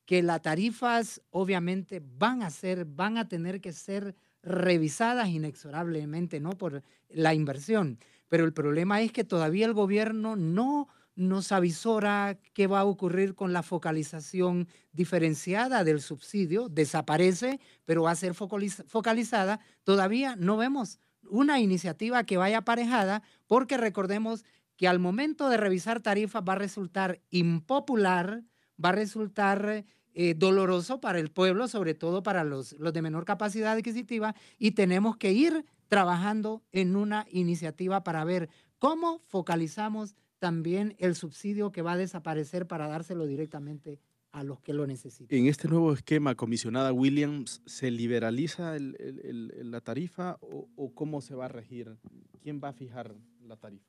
que las tarifas obviamente van a tener que ser revisadas inexorablemente, ¿no? Por la inversión. pero el problema es que todavía el gobierno no nos avisora qué va a ocurrir con la focalización diferenciada del subsidio. Desaparece, pero va a ser focalizada. Todavía no vemos una iniciativa que vaya aparejada, porque recordemos que al momento de revisar tarifas va a resultar impopular, va a resultar doloroso para el pueblo, sobre todo para los de menor capacidad adquisitiva, y tenemos que ir trabajando en una iniciativa para ver cómo focalizamos también el subsidio que va a desaparecer para dárselo directamente a los que lo necesitan. En este nuevo esquema, comisionada Williams, ¿se liberaliza la tarifa o cómo se va a regir? ¿Quién va a fijar la tarifa?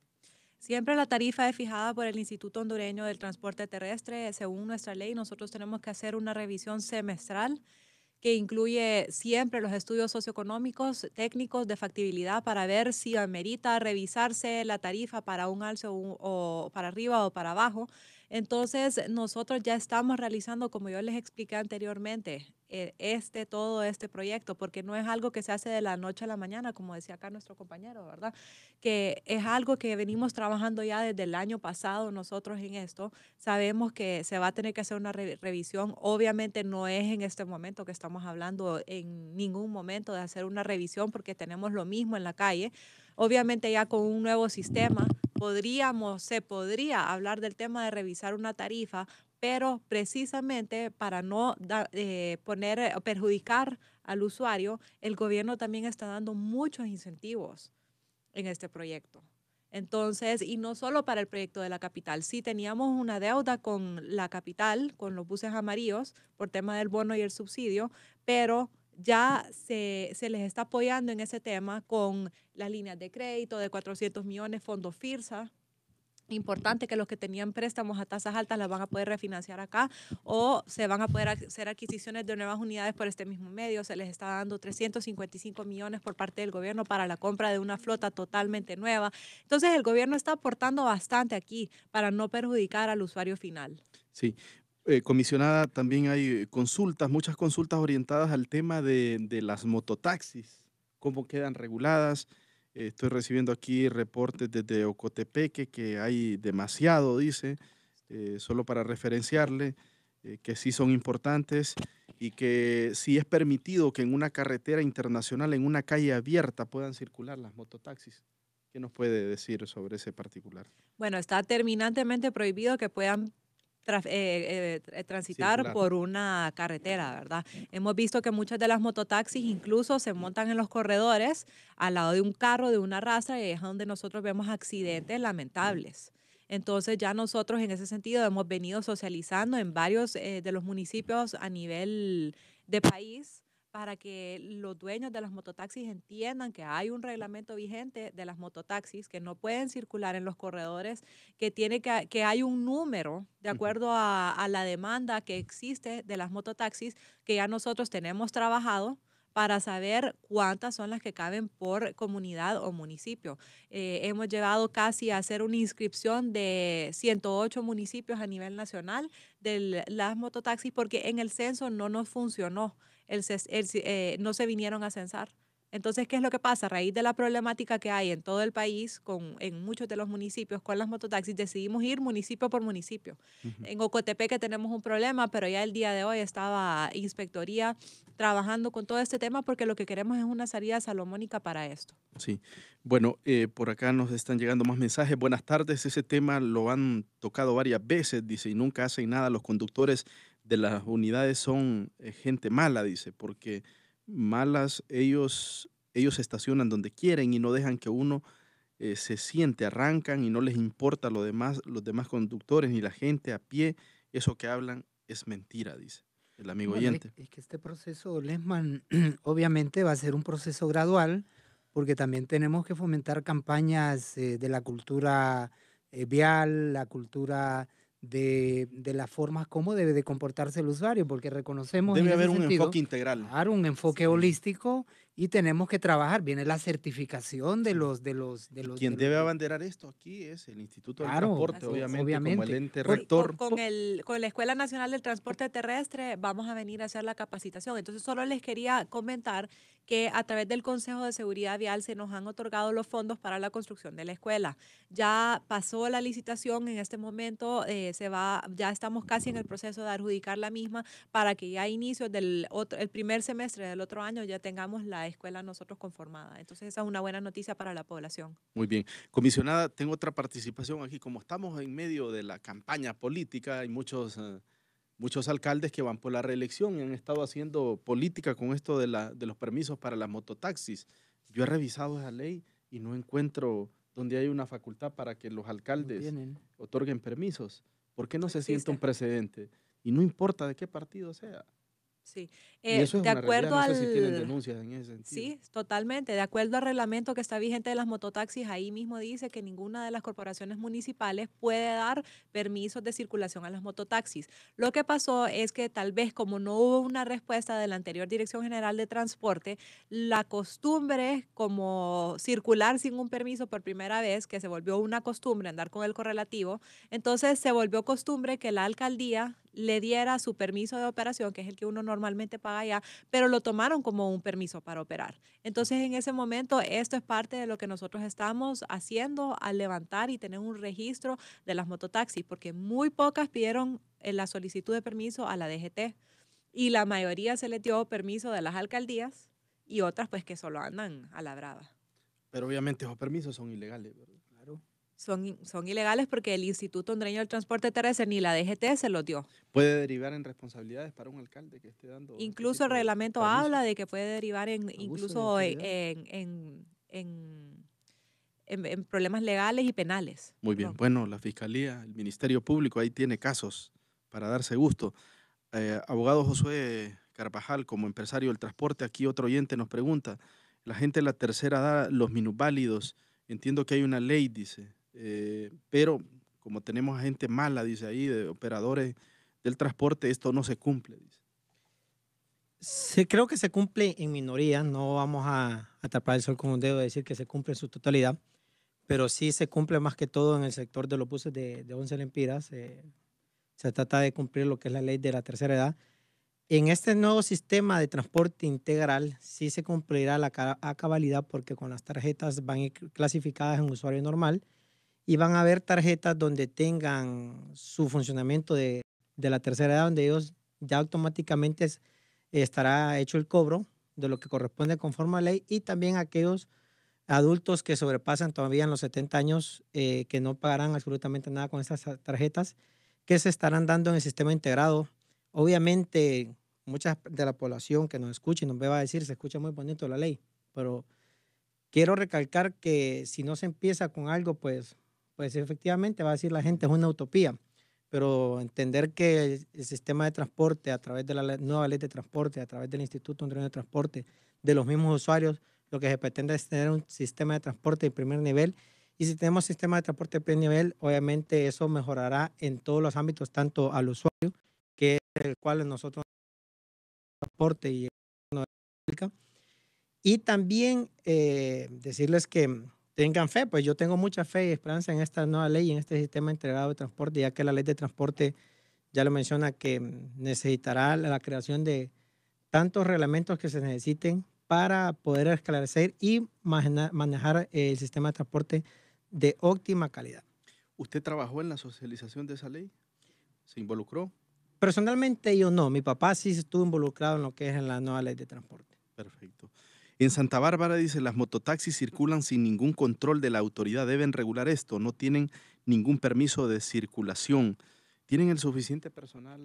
Siempre la tarifa es fijada por el Instituto Hondureño del Transporte Terrestre. Según nuestra ley, nosotros tenemos que hacer una revisión semestral que incluye siempre los estudios socioeconómicos, técnicos de factibilidad para ver si amerita revisarse la tarifa para un alce o para arriba o para abajo. Entonces, nosotros ya estamos realizando, como yo les expliqué anteriormente, todo este proyecto, porque no es algo que se hace de la noche a la mañana, como decía acá nuestro compañero, ¿verdad? Que es algo que venimos trabajando ya desde el año pasado nosotros en esto. Sabemos que se va a tener que hacer una revisión. Obviamente no es en este momento que estamos hablando en ningún momento de hacer una revisión, porque tenemos lo mismo en la calle. Obviamente ya con un nuevo sistema se podría hablar del tema de revisar una tarifa, pero precisamente para no perjudicar al usuario, el gobierno también está dando muchos incentivos en este proyecto. Entonces, y no solo para el proyecto de la capital, sí teníamos una deuda con la capital, con los buses amarillos, por tema del bono y el subsidio, pero ya se les está apoyando en ese tema con las líneas de crédito de 400 millones, fondos FIRSA. Importante que los que tenían préstamos a tasas altas las van a poder refinanciar acá, o se van a poder hacer adquisiciones de nuevas unidades por este mismo medio. Se les está dando 355 millones por parte del gobierno para la compra de una flota totalmente nueva. Entonces el gobierno está aportando bastante aquí para no perjudicar al usuario final. Sí. Comisionada, también hay muchas consultas orientadas al tema de las mototaxis, cómo quedan reguladas. Estoy recibiendo aquí reportes desde Ocotepeque que hay demasiado, dice, solo para referenciarle, que sí son importantes y que sí es permitido que en una carretera internacional, en una calle abierta, puedan circular las mototaxis. ¿Qué nos puede decir sobre ese particular? Bueno, está terminantemente prohibido que puedan transitar Circular por una carretera, ¿verdad? Hemos visto que muchas de las mototaxis incluso se montan en los corredores al lado de un carro, de una arrastra, y es donde nosotros vemos accidentes lamentables. Entonces ya nosotros en ese sentido hemos venido socializando en varios de los municipios a nivel de país, para que los dueños de las mototaxis entiendan que hay un reglamento vigente de las mototaxis, que no pueden circular en los corredores, que hay un número de acuerdo a la demanda que existe de las mototaxis, que ya nosotros tenemos trabajado para saber cuántas son las que caben por comunidad o municipio. Hemos llevado casi a hacer una inscripción de 108 municipios a nivel nacional de las mototaxis, porque en el censo no nos funcionó. No se vinieron a censar. Entonces, ¿qué es lo que pasa? A raíz de la problemática que hay en todo el país, en muchos de los municipios con las mototaxis, decidimos ir municipio por municipio. En Ocotepeque tenemos un problema, pero ya el día de hoy estaba Inspectoría trabajando con todo este tema, porque lo que queremos es una salida salomónica para esto. Sí, bueno, por acá nos están llegando más mensajes. Buenas tardes, ese tema lo han tocado varias veces, dice, y nunca hacen nada. Los conductores de las unidades son gente mala, dice, porque malas ellos estacionan donde quieren y no dejan que uno se siente, arrancan y no les importa los demás conductores ni la gente a pie. Eso que hablan es mentira, dice el amigo Bueno, oyente. es que este proceso, Lessmann, obviamente va a ser un proceso gradual, porque también tenemos que fomentar campañas de la cultura vial, la cultura de las formas como debe de comportarse el usuario, porque reconocemos Debe en haber ese un sentido, enfoque integral. claro, un enfoque Sí. holístico, Y tenemos que trabajar, viene la certificación de los... Quien debe abanderar esto aquí es el Instituto del Claro, Transporte, así es. obviamente, como el Obviamente. ente Por- rector. Con la Escuela Nacional del Transporte Terrestre vamos a venir a hacer la capacitación. Entonces, solo les quería comentar que a través del Consejo de Seguridad Vial se nos han otorgado los fondos para la construcción de la escuela. Ya pasó la licitación en este momento, ya estamos casi en el proceso de adjudicar la misma para que ya a inicios el primer semestre del otro año ya tengamos la escuela nosotros conformada. Entonces, esa es una buena noticia para la población. Muy bien. Comisionada, tengo otra participación aquí. Como estamos en medio de la campaña política, hay muchos alcaldes que van por la reelección y han estado haciendo política con esto de los permisos para las mototaxis. Yo he revisado esa ley y no encuentro donde hay una facultad para que los alcaldes tienen. otorguen permisos. ¿Por qué no No se siente un existe. precedente? Y no importa de qué partido sea. Sí. Y eso es De una realidad. acuerdo No sé si tienen al... denuncias en ese sentido. Sí, totalmente. De acuerdo al reglamento que está vigente de las mototaxis, ahí mismo dice que ninguna de las corporaciones municipales puede dar permisos de circulación a las mototaxis. Lo que pasó es que tal vez como no hubo una respuesta de la anterior Dirección General de Transporte, la costumbre como circular sin un permiso por primera vez, que se volvió una costumbre andar con el correlativo, entonces se volvió costumbre que la alcaldía le diera su permiso de operación, que es el que uno normalmente paga ya, pero lo tomaron como un permiso para operar. Entonces, en ese momento, esto es parte de lo que nosotros estamos haciendo al levantar y tener un registro de las mototaxis, porque muy pocas pidieron la solicitud de permiso a la DGT y la mayoría se les dio permiso de las alcaldías y otras pues que solo andan a la brava. Pero obviamente esos permisos son ilegales, ¿verdad? Claro. Son ilegales porque el Instituto Hondureño del Transporte Terrestre ni la DGT se los dio. Puede derivar en responsabilidades para un alcalde que esté dando este Incluso el tipo de reglamento permisos. habla de que puede derivar en Abuso de incluso autoridad. en problemas legales y penales. Muy bien. Perdón. Bueno, la Fiscalía, el Ministerio Público, ahí tiene casos para darse gusto. Abogado Josué Carvajal, como empresario del transporte, aquí otro oyente nos pregunta, la gente de la tercera edad, los minusválidos, entiendo que hay una ley, dice, pero como tenemos a gente mala, dice ahí, de operadores del transporte, esto no se cumple, dice. Sí, creo que se cumple en minoría, no vamos a tapar el sol con un dedo y decir que se cumple en su totalidad, pero sí se cumple más que todo en el sector de los buses de 11 lempiras. Se trata de cumplir lo que es la ley de la tercera edad. En este nuevo sistema de transporte integral sí se cumplirá a cabalidad porque con las tarjetas van a ir clasificadas en usuario normal y van a haber tarjetas donde tengan su funcionamiento de la tercera edad, donde ellos ya automáticamente estará hecho el cobro de lo que corresponde conforme a ley, y también aquellos adultos que sobrepasan todavía en los 70 años que no pagarán absolutamente nada con estas tarjetas que se estarán dando en el sistema integrado. Obviamente, mucha de la población que nos escucha y nos ve va a decir, se escucha muy bonito la ley, pero quiero recalcar que si no se empieza con algo, pues efectivamente va a decir la gente, es una utopía. Pero entender que el sistema de transporte, a través de la nueva ley de transporte, a través del Instituto Hondureño de Transporte, de los mismos usuarios, lo que se pretende es tener un sistema de transporte de primer nivel. Y si tenemos sistema de transporte de primer nivel, obviamente eso mejorará en todos los ámbitos, tanto al usuario, que es el cual nosotros transporte y pública. Y también decirles que tengan fe, pues yo tengo mucha fe y esperanza en esta nueva ley y en este sistema integrado de transporte, ya que la ley de transporte ya lo menciona que necesitará la creación de tantos reglamentos que se necesiten para poder esclarecer y manejar el sistema de transporte de óptima calidad. ¿Usted trabajó en la socialización de esa ley? ¿Se involucró? Personalmente yo no, mi papá sí estuvo involucrado en lo que es en la nueva ley de transporte. Perfecto. En Santa Bárbara dice, las mototaxis circulan sin ningún control de la autoridad, deben regular esto, no tienen ningún permiso de circulación. ¿Tienen el suficiente personal,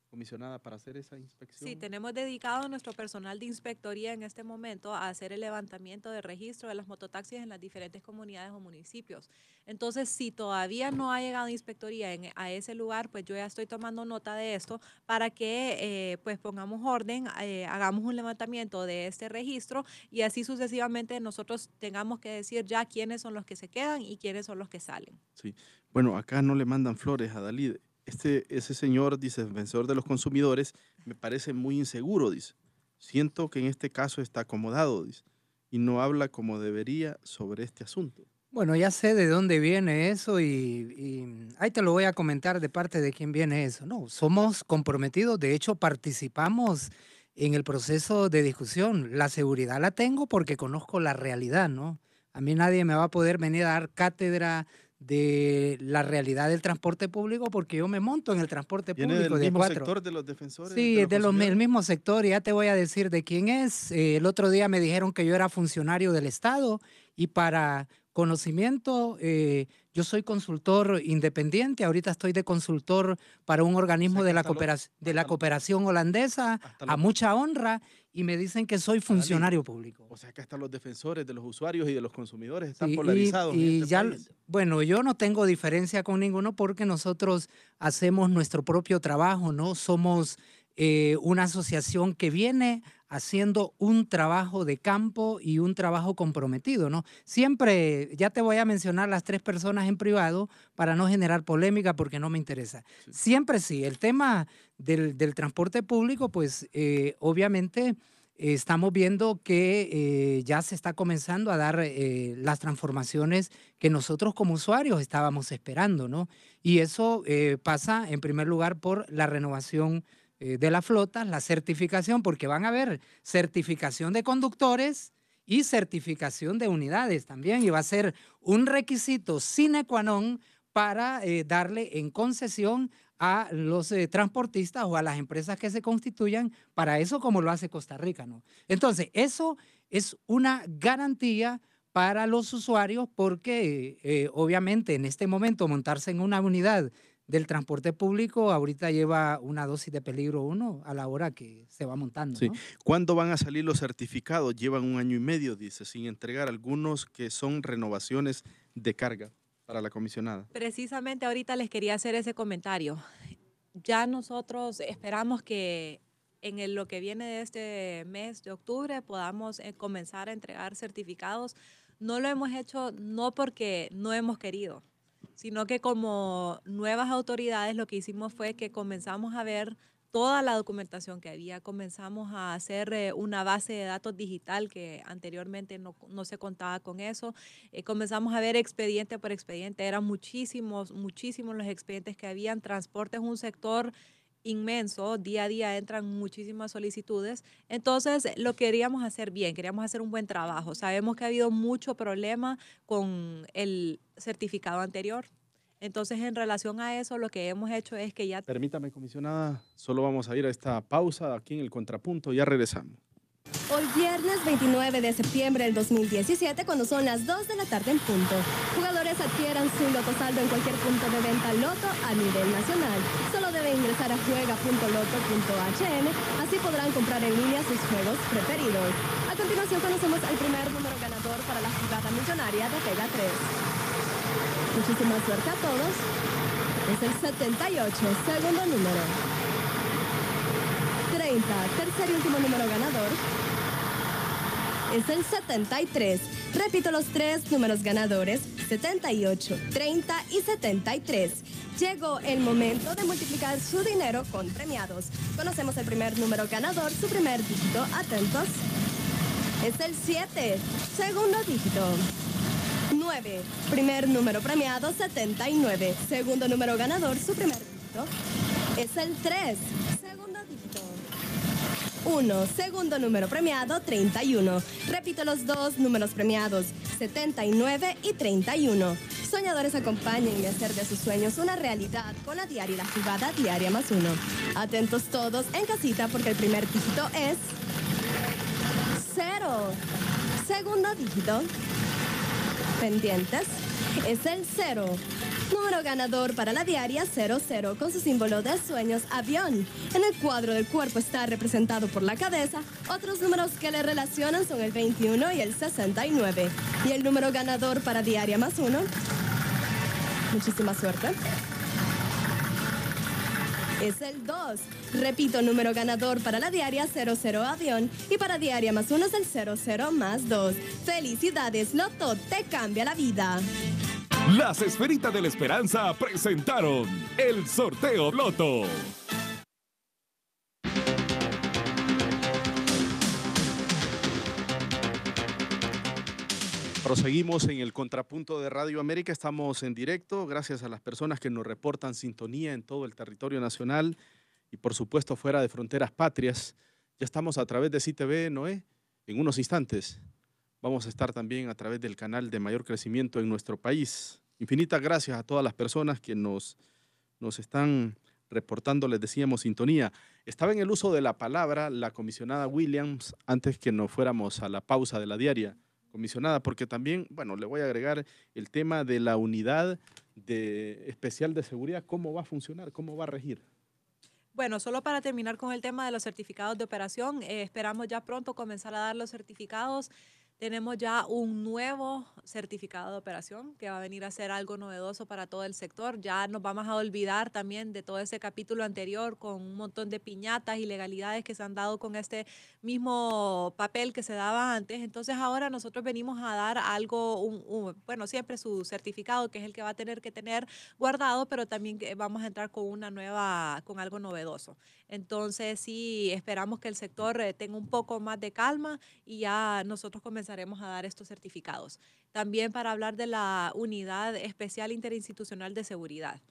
comisionada, para hacer esa inspección? Sí, tenemos dedicado nuestro personal de inspectoría en este momento a hacer el levantamiento de registro de las mototaxis en las diferentes comunidades o municipios. Entonces, si todavía no ha llegado inspectoría a ese lugar, pues yo ya estoy tomando nota de esto para que pues pongamos orden, hagamos un levantamiento de este registro y así sucesivamente nosotros tengamos que decir ya quiénes son los que se quedan y quiénes son los que salen. Sí. Bueno, acá no le mandan flores a Dalí. Ese señor, dice, defensor de los consumidores, me parece muy inseguro, dice. Siento que en este caso está acomodado, dice, y no habla como debería sobre este asunto. Bueno, ya sé de dónde viene eso y ahí te lo voy a comentar de parte de quién viene eso. No, somos comprometidos, de hecho participamos en el proceso de discusión. La seguridad la tengo porque conozco la realidad, ¿no? A mí nadie me va a poder venir a dar cátedra de la realidad del transporte público porque yo me monto en el transporte ¿Viene público del de mismo A4. sector de los defensores? Sí, de es del consumidores? mismo sector y ya te voy a decir de quién es. El otro día me dijeron que yo era funcionario del Estado y para conocimiento, yo soy consultor independiente, ahorita estoy de consultor para un organismo de la cooperación holandesa, hasta a los- mucha honra, y me dicen que soy funcionario público. O sea que hasta los defensores de los usuarios y de los consumidores están Sí, polarizados en este ya, país. bueno, yo no tengo diferencia con ninguno porque nosotros hacemos nuestro propio trabajo, ¿no? Somos una asociación que viene haciendo un trabajo de campo y un trabajo comprometido, ¿no? Siempre, ya te voy a mencionar las 3 personas en privado para no generar polémica porque no me interesa. Sí. Siempre sí, el tema del transporte público, pues obviamente estamos viendo que ya se está comenzando a dar las transformaciones que nosotros como usuarios estábamos esperando, ¿no? Y eso pasa en primer lugar por la renovación de la flota, la certificación, porque van a haber certificación de conductores y certificación de unidades también, y va a ser un requisito sine qua non para darle en concesión a los transportistas o a las empresas que se constituyan para eso, como lo hace Costa Rica, ¿no? Entonces, eso es una garantía para los usuarios porque obviamente en este momento montarse en una unidad del transporte público ahorita lleva una dosis de peligro uno a la hora que se va montando, Sí. ¿no? ¿Cuándo van a salir los certificados? Llevan 1 año y medio, dice, sin entregar algunos que son renovaciones de carga para la comisionada. Precisamente ahorita les quería hacer ese comentario. Ya nosotros esperamos que en lo que viene de este mes de octubre podamos comenzar a entregar certificados. No lo hemos hecho no porque no hemos querido, sino que como nuevas autoridades lo que hicimos fue que comenzamos a ver toda la documentación que había, comenzamos a hacer una base de datos digital que anteriormente no se contaba con eso, comenzamos a ver expediente por expediente, eran muchísimos los expedientes que habían. Transporte es un sector inmenso, día a día entran muchísimas solicitudes, entonces lo queríamos hacer bien, queríamos hacer un buen trabajo. Sabemos que ha habido mucho problema con el certificado anterior. Entonces, en relación a eso, lo que hemos hecho es que ya... Permítame, comisionada, solo vamos a ir a esta pausa aquí en el Contrapunto, ya regresamos. Hoy viernes 29 de septiembre del 2017, cuando son las 2 de la tarde en punto. Jugadores adquieran su loto saldo en cualquier punto de venta loto a nivel nacional. Solo deben ingresar a juega.loto.hn, así podrán comprar en línea sus juegos preferidos. A continuación conocemos el primer número ganador para la jugada millonaria de Pega 3. Muchísima suerte a todos. Es el 78, segundo número. 30, tercer y último número ganador. Es el 73. Repito los 3 números ganadores, 78, 30 y 73. Llegó el momento de multiplicar su dinero con premiados. Conocemos el primer número ganador, su primer dígito. Atentos. Es el 7, segundo dígito. 9, primer número premiado, 79. Segundo número ganador, su primer dígito. Es el 3, segundo dígito. 1, segundo número premiado, 31. Repito los 2 números premiados, 79 y 31. Soñadores, acompáñenme a hacer de sus sueños una realidad con la diaria y la jugada diaria más 1. Atentos todos en casita porque el primer dígito es 0. Segundo dígito. Pendientes. Es el 0. Número ganador para la diaria 00 con su símbolo de sueños avión. En el cuadro del cuerpo está representado por la cabeza. Otros números que le relacionan son el 21 y el 69. Y el número ganador para diaria más 1. Muchísima suerte. Es el 2. Repito, número ganador para la diaria 00 avión y para diaria más 1 es el 00 más 2. ¡Felicidades! Loto te cambia la vida. Las Esferitas de la Esperanza presentaron el sorteo Loto. Proseguimos en el Contrapunto de Radio América. Estamos en directo. Gracias a las personas que nos reportan sintonía en todo el territorio nacional y, por supuesto, fuera de fronteras patrias. Ya estamos a través de CITV, Noé. En unos instantes vamos a estar también a través del canal de mayor crecimiento en nuestro país. Infinitas gracias a todas las personas que nos están reportando, les decíamos, sintonía. Estaba en el uso de la palabra la comisionada Williams antes que nos fuéramos a la pausa de la diaria. Comisionada, porque también, bueno, le voy a agregar el tema de la unidad especial de seguridad. ¿Cómo va a funcionar? ¿Cómo va a regir? Bueno, solo para terminar con el tema de los certificados de operación, esperamos ya pronto comenzar a dar los certificados. Tenemos ya un nuevo certificado de operación que va a venir a ser algo novedoso para todo el sector. Ya nos vamos a olvidar también de todo ese capítulo anterior con un montón de piñatas y ilegalidades que se han dado con este mismo papel que se daba antes. Entonces ahora nosotros venimos a dar algo, bueno, siempre su certificado, que es el que va a tener que tener guardado, pero también vamos a entrar con con algo novedoso. Entonces sí, esperamos que el sector tenga un poco más de calma y ya nosotros comenzaremos a dar estos certificados. También para hablar de la Unidad Especial Interinstitucional de Seguridad.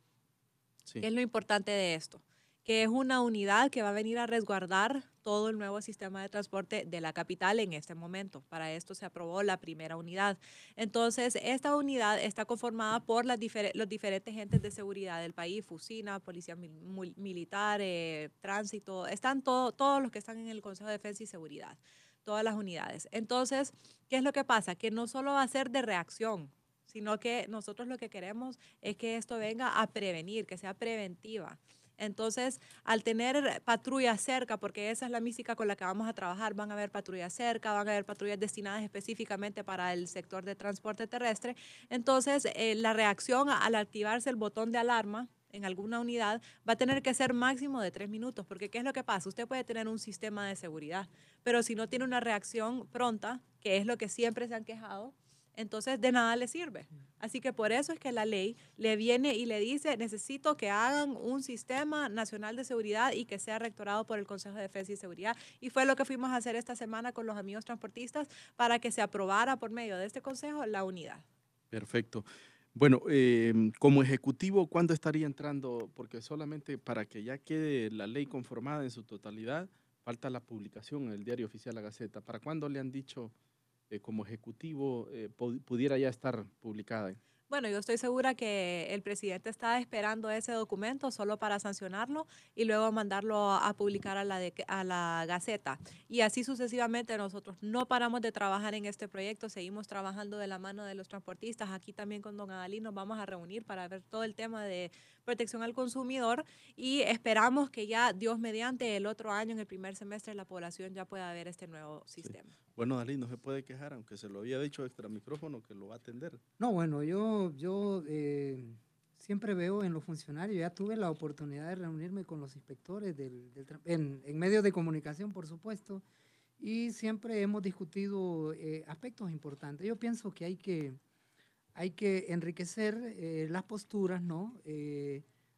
Sí. ¿Qué es lo importante de esto? Que es una unidad que va a venir a resguardar todo el nuevo sistema de transporte de la capital en este momento. Para esto se aprobó la primera unidad. Entonces, esta unidad está conformada por los diferentes agentes de seguridad del país, Fusina, Policía Militar, Tránsito, están todos los que están en el Consejo de Defensa y Seguridad, todas las unidades. Entonces, ¿qué es lo que pasa? Que no solo va a ser de reacción, sino que nosotros lo que queremos es que esto venga a prevenir, que sea preventiva. Entonces, al tener patrullas cerca, porque esa es la mística con la que vamos a trabajar, van a haber patrullas cerca, van a haber patrullas destinadas específicamente para el sector de transporte terrestre. Entonces, la reacción al activarse el botón de alarma en alguna unidad va a tener que ser máximo de 3 minutos, porque ¿qué es lo que pasa? Usted puede tener un sistema de seguridad, pero si no tiene una reacción pronta, que es lo que siempre se han quejado, entonces de nada le sirve. Así que por eso es que la ley le viene y le dice, necesito que hagan un sistema nacional de seguridad y que sea rectorado por el Consejo de Defensa y Seguridad. Y fue lo que fuimos a hacer esta semana con los amigos transportistas para que se aprobara por medio de este consejo la unidad. Perfecto. Bueno, como ejecutivo, ¿cuándo estaría entrando? Porque solamente para que ya quede la ley conformada en su totalidad, falta la publicación en el Diario Oficial La Gaceta. ¿Para cuándo le han dicho como ejecutivo pudiera ya estar publicada? Bueno, yo estoy segura que el presidente está esperando ese documento solo para sancionarlo y luego mandarlo a publicar a la Gaceta. Y así sucesivamente nosotros no paramos de trabajar en este proyecto, seguimos trabajando de la mano de los transportistas. Aquí también con don Adalí nos vamos a reunir para ver todo el tema de protección al consumidor y esperamos que ya, Dios mediante, el otro año, en el primer semestre, la población ya pueda ver este nuevo sistema. Sí. Bueno, Adalí no se puede quejar, aunque se lo había dicho extra micrófono que lo va a atender. No, bueno, yo siempre veo en los funcionarios, ya tuve la oportunidad de reunirme con los inspectores en medios de comunicación, por supuesto, y siempre hemos discutido aspectos importantes. Yo pienso que hay que enriquecer las posturas, ¿no?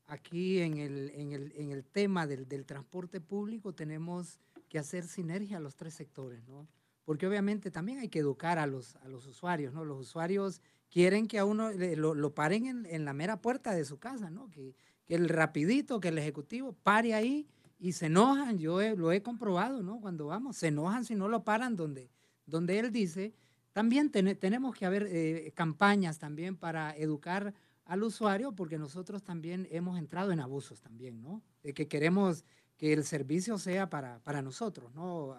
Aquí en el tema del transporte público tenemos que hacer sinergia a los tres sectores, ¿no? Porque obviamente también hay que educar a los usuarios, ¿no? Los usuarios quieren que a uno lo paren en la mera puerta de su casa, ¿no? Que el rapidito, que el ejecutivo pare ahí y se enojan. Yo lo he comprobado, ¿no? Cuando vamos, se enojan si no lo paran donde él dice. También tenemos que haber campañas también para educar al usuario, porque nosotros también hemos entrado en abusos también, ¿no? De que queremos que el servicio sea para nosotros, ¿no?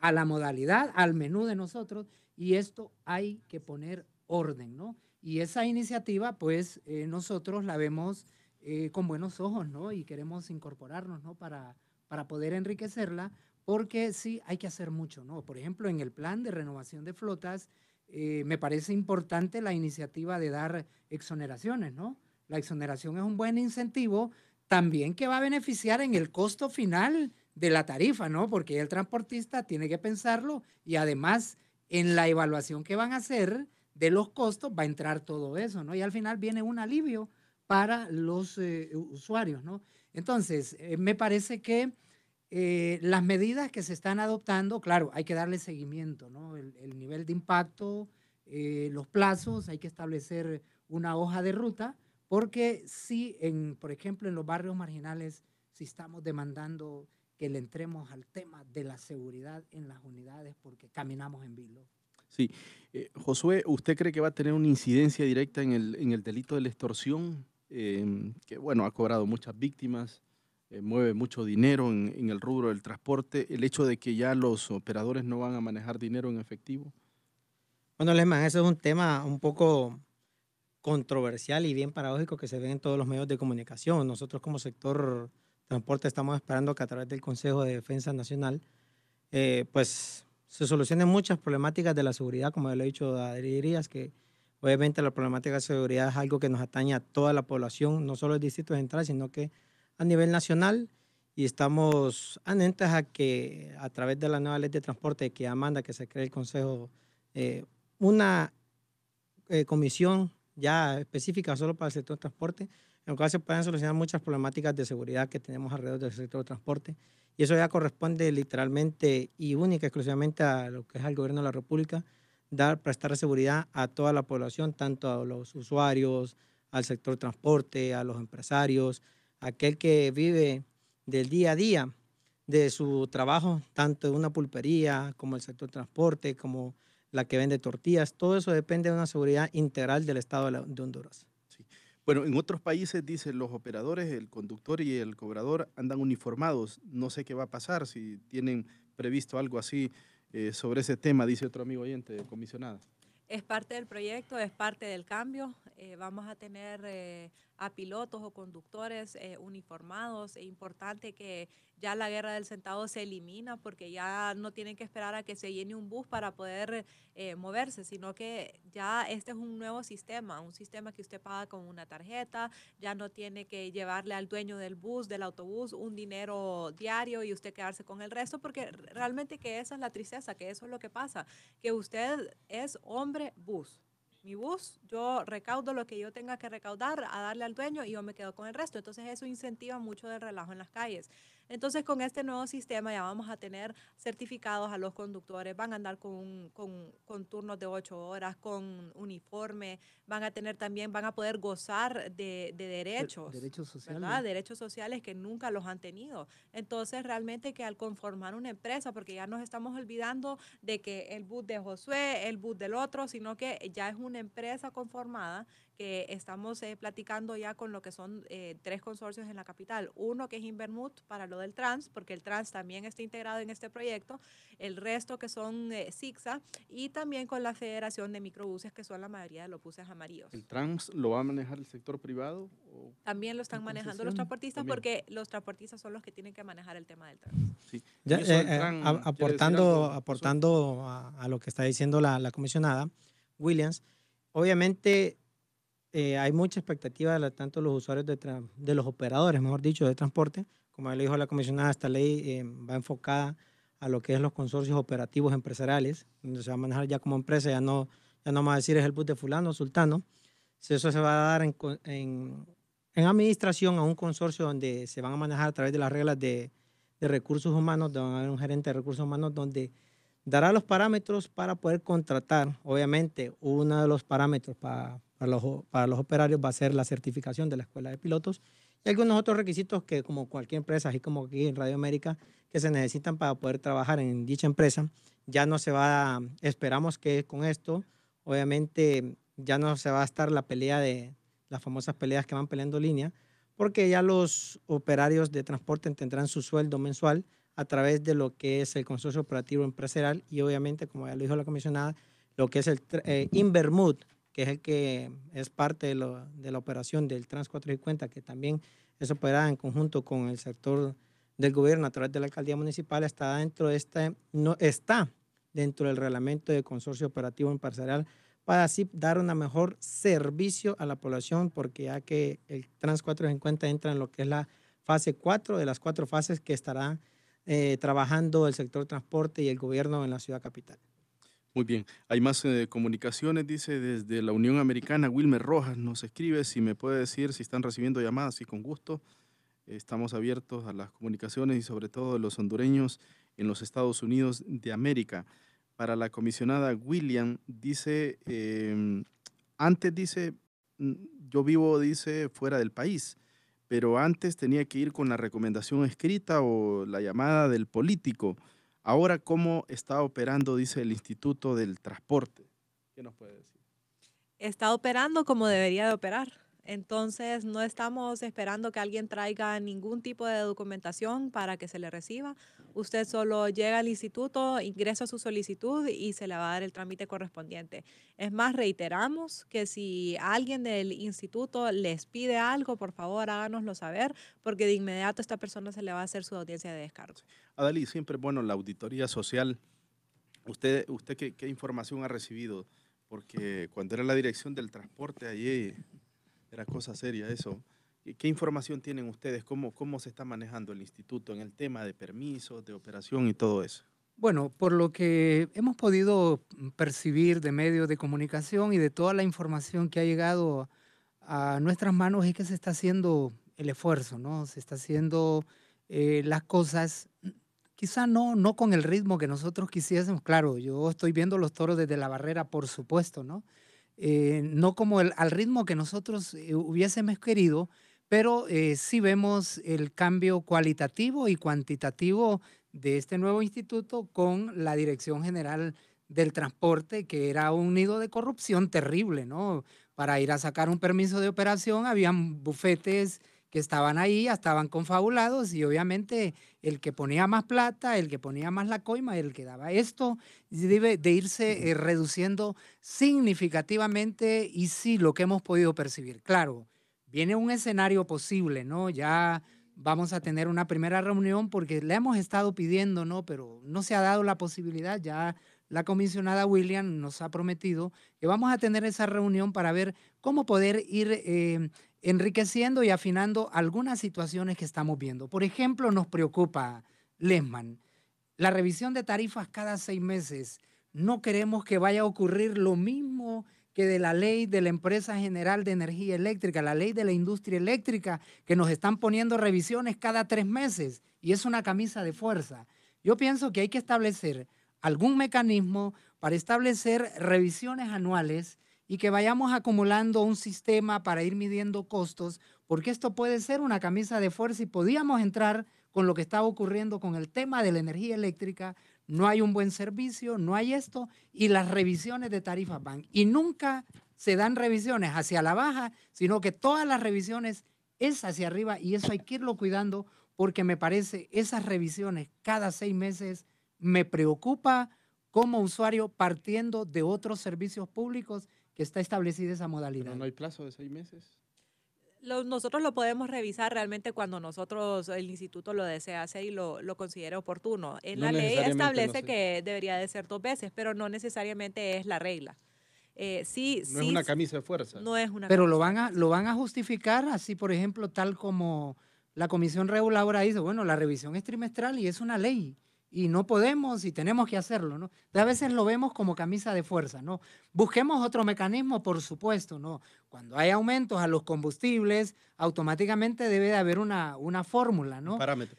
A la modalidad, al menú de nosotros, y esto hay que poner orden, ¿no? Y esa iniciativa, pues, nosotros la vemos con buenos ojos, ¿no? Y queremos incorporarnos, ¿no? Para poder enriquecerla, porque sí hay que hacer mucho, ¿no? Por ejemplo, en el plan de renovación de flotas, me parece importante la iniciativa de dar exoneraciones, ¿no? La exoneración es un buen incentivo también que va a beneficiar en el costo final de la tarifa, ¿no? Porque el transportista tiene que pensarlo y además en la evaluación que van a hacer de los costos va a entrar todo eso, ¿no? Y al final viene un alivio para los usuarios, ¿no? Entonces, me parece que las medidas que se están adoptando, claro, hay que darle seguimiento, ¿no? El nivel de impacto los plazos, hay que establecer una hoja de ruta, porque sí, por ejemplo, en los barrios marginales, sí estamos demandando que le entremos al tema de la seguridad en las unidades porque caminamos en vilo. Sí. Josué, ¿usted cree que va a tener una incidencia directa en el delito de la extorsión? Que, bueno, ha cobrado muchas víctimas, mueve mucho dinero en el rubro del transporte. El hecho de que ya los operadores no van a manejar dinero en efectivo. Bueno, Lesman, eso es un tema un poco controversial y bien paradójico que se ve en todos los medios de comunicación. Nosotros como sector transporte estamos esperando que a través del Consejo de Defensa Nacional pues se solucionen muchas problemáticas de la seguridad, como ya lo he dicho Adri Díaz, que obviamente la problemática de seguridad es algo que nos atañe a toda la población, no solo el Distrito Central, sino que a nivel nacional, y estamos atentos a que a través de la nueva ley de transporte que ya manda que se cree el Consejo, una comisión ya específica solo para el sector de transporte, en el cual se pueden solucionar muchas problemáticas de seguridad que tenemos alrededor del sector de transporte. Y eso ya corresponde literalmente y única exclusivamente a lo que es el gobierno de la República, prestar seguridad a toda la población, tanto a los usuarios, al sector de transporte, a los empresarios, a aquel que vive del día a día de su trabajo, tanto en una pulpería como el sector de transporte, como la que vende tortillas. Todo eso depende de una seguridad integral del Estado de Honduras. Sí. Bueno, en otros países, dicen los operadores, el conductor y el cobrador andan uniformados. No sé qué va a pasar, si tienen previsto algo así sobre ese tema, dice otro amigo oyente, comisionada. Es parte del proyecto, es parte del cambio. Vamos a tener a pilotos o conductores uniformados. Es importante que ya la guerra del centavo se elimina porque ya no tienen que esperar a que se llene un bus para poder moverse, sino que ya este es un nuevo sistema, un sistema que usted paga con una tarjeta, ya no tiene que llevarle al dueño del bus, del autobús, un dinero diario y usted quedarse con el resto, porque realmente que esa es la tristeza, que eso es lo que pasa, que usted es hombre bus. Mi bus, yo recaudo lo que yo tenga que recaudar a darle al dueño y yo me quedo con el resto. Entonces eso incentiva mucho del relajo en las calles. Entonces con este nuevo sistema ya vamos a tener certificados a los conductores, van a andar con turnos de 8 horas, con uniforme, van a tener también, van a poder gozar de derechos. Derechos sociales. ¿Verdad? Derechos sociales que nunca los han tenido. Entonces realmente que al conformar una empresa, porque ya nos estamos olvidando de que el bus de Josué, el bus del otro, sino que ya es una empresa conformada que estamos platicando ya con lo que son 3 consorcios en la capital. Uno que es Invermut para lo del trans, porque el trans también está integrado en este proyecto, el resto que son SIGSA y también con la Federación de Microbuses, que son la mayoría de los buses amarillos. ¿El trans lo va a manejar el sector privado? ¿O? También lo están manejando los transportistas también, porque los transportistas son los que tienen que manejar el tema del trans. Sí. Ya, aportando a lo que está diciendo la comisionada Williams, obviamente hay mucha expectativa de tanto los usuarios de los operadores, mejor dicho, de transporte. Como le dijo la comisionada, esta ley va enfocada a lo que es los consorcios operativos empresariales, donde se va a manejar ya como empresa, ya no vamos a decir es el bus de fulano o sultano. Eso se va a dar en administración a un consorcio donde se van a manejar a través de las reglas de recursos humanos, donde va a haber un gerente de recursos humanos donde dará los parámetros para poder contratar. Obviamente, uno de los parámetros para los operarios va a ser la certificación de la escuela de pilotos y algunos otros requisitos que, como cualquier empresa, así como aquí en Radio América, que se necesitan para poder trabajar en dicha empresa. Ya no se va, esperamos que con esto, obviamente, ya no se va a estar la pelea de las famosas peleas que van peleando línea, porque ya los operarios de transporte tendrán su sueldo mensual a través de lo que es el consorcio operativo empresarial y obviamente, como ya lo dijo la comisionada, lo que es el Invermut, que es el que es parte de la operación del Trans 450, que también eso operará en conjunto con el sector del gobierno a través de la alcaldía municipal, está dentro del reglamento de consorcio operativo empresarial para así dar un mejor servicio a la población, porque ya que el Trans 450 entra en lo que es la fase 4 de las 4 fases que estará trabajando el sector transporte y el gobierno en la ciudad capital. Muy bien. Hay más comunicaciones, dice desde la Unión Americana. Wilmer Rojas nos escribe si me puede decir si están recibiendo llamadas y con gusto. Estamos abiertos a las comunicaciones y sobre todo de los hondureños en los Estados Unidos de América. para la comisionada William, dice, antes dice, yo vivo, dice, fuera del país, pero antes tenía que ir con la recomendación escrita o la llamada del político. Ahora, ¿cómo está operando, dice, el Instituto del Transporte? ¿Qué nos puede decir? Está operando como debería de operar. Entonces, no estamos esperando que alguien traiga ningún tipo de documentación para que se le reciba. Usted solo llega al instituto, ingresa su solicitud y se le va a dar el trámite correspondiente. Es más, reiteramos que si alguien del instituto les pide algo, por favor, háganoslo saber, porque de inmediato a esta persona se le va a hacer su audiencia de descargo. Adalí, siempre, bueno, la auditoría social, ¿usted qué información ha recibido? Porque cuando era la dirección del transporte, allí era cosa seria eso. ¿Qué información tienen ustedes? ¿Cómo se está manejando el instituto en el tema de permisos, de operación y todo eso? Bueno, por lo que hemos podido percibir de medios de comunicación y de toda la información que ha llegado a nuestras manos es que se está haciendo el esfuerzo, ¿no? Se está haciendo las cosas, quizá no con el ritmo que nosotros quisiésemos. Claro, yo estoy viendo los toros desde la barrera, por supuesto, ¿no? No como al ritmo que nosotros hubiésemos querido, pero sí vemos el cambio cualitativo y cuantitativo de este nuevo instituto con la Dirección General del Transporte, que era un nido de corrupción terrible, ¿no? Para ir a sacar un permiso de operación, habían bufetes que estaban ahí, estaban confabulados y obviamente el que ponía más plata, el que ponía más la coima, el que daba esto, debe de irse reduciendo significativamente y sí lo que hemos podido percibir. Claro, viene un escenario posible, ¿no? Ya vamos a tener una primera reunión porque le hemos estado pidiendo, ¿no? Pero no se ha dado la posibilidad. Ya la comisionada William nos ha prometido que vamos a tener esa reunión para ver cómo poder ir enriqueciendo y afinando algunas situaciones que estamos viendo. Por ejemplo, nos preocupa, Lesman, la revisión de tarifas cada 6 meses. No queremos que vaya a ocurrir lo mismo que de la ley de la Empresa General de Energía Eléctrica, la ley de la industria eléctrica, que nos están poniendo revisiones cada 3 meses y es una camisa de fuerza. Yo pienso que hay que establecer algún mecanismo para establecer revisiones anuales y que vayamos acumulando un sistema para ir midiendo costos, porque esto puede ser una camisa de fuerza y podíamos entrar con lo que está ocurriendo con el tema de la energía eléctrica. No hay un buen servicio, no hay esto, y las revisiones de tarifas van. Y nunca se dan revisiones hacia la baja, sino que todas las revisiones es hacia arriba y eso hay que irlo cuidando porque me parece esas revisiones cada 6 meses me preocupa como usuario partiendo de otros servicios públicos que está establecida esa modalidad. ¿Pero no hay plazo de 6 meses? Nosotros lo podemos revisar realmente cuando el instituto lo desea hacer y lo considere oportuno. En la ley establece que debería de ser 2 veces, pero no necesariamente es la regla. No es una camisa de fuerza. No es una pero camisa lo van a justificar así, por ejemplo, tal como la comisión reguladora dice, bueno, la revisión es trimestral y es una ley. Y no podemos y tenemos que hacerlo, ¿no? A veces lo vemos como camisa de fuerza, ¿no? Busquemos otro mecanismo, por supuesto, ¿no? Cuando hay aumentos a los combustibles, automáticamente debe de haber una fórmula, ¿no? Un parámetro.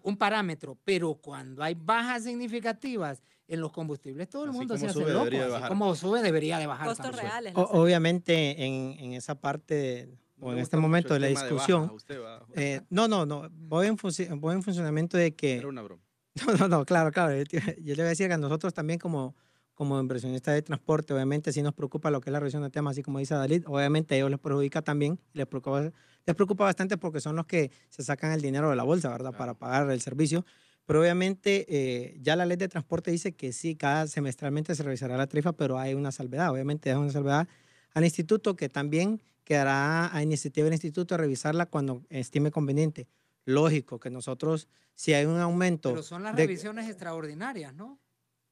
Un parámetro, pero cuando hay bajas significativas en los combustibles, todo el mundo se hace loco. Así como sube, debería de bajar. Costos reales. Obviamente, en esa parte o en este momento de la discusión, voy en funcionamiento de que... Era una broma. No, claro. Yo le voy a decir que a nosotros también como inversionistas de transporte, obviamente sí nos preocupa lo que es la revisión de temas, así como dice Dalit, obviamente a ellos les perjudica también, les preocupa bastante porque son los que se sacan el dinero de la bolsa, ¿verdad? Claro. Para pagar el servicio. Pero obviamente ya la ley de transporte dice que sí, cada semestralmente se revisará la tarifa, pero hay una salvedad, obviamente es una salvedad al instituto que también quedará a iniciativa del instituto revisarla cuando estime conveniente. Lógico que nosotros, si hay un aumento... Pero son las revisiones extraordinarias, ¿no?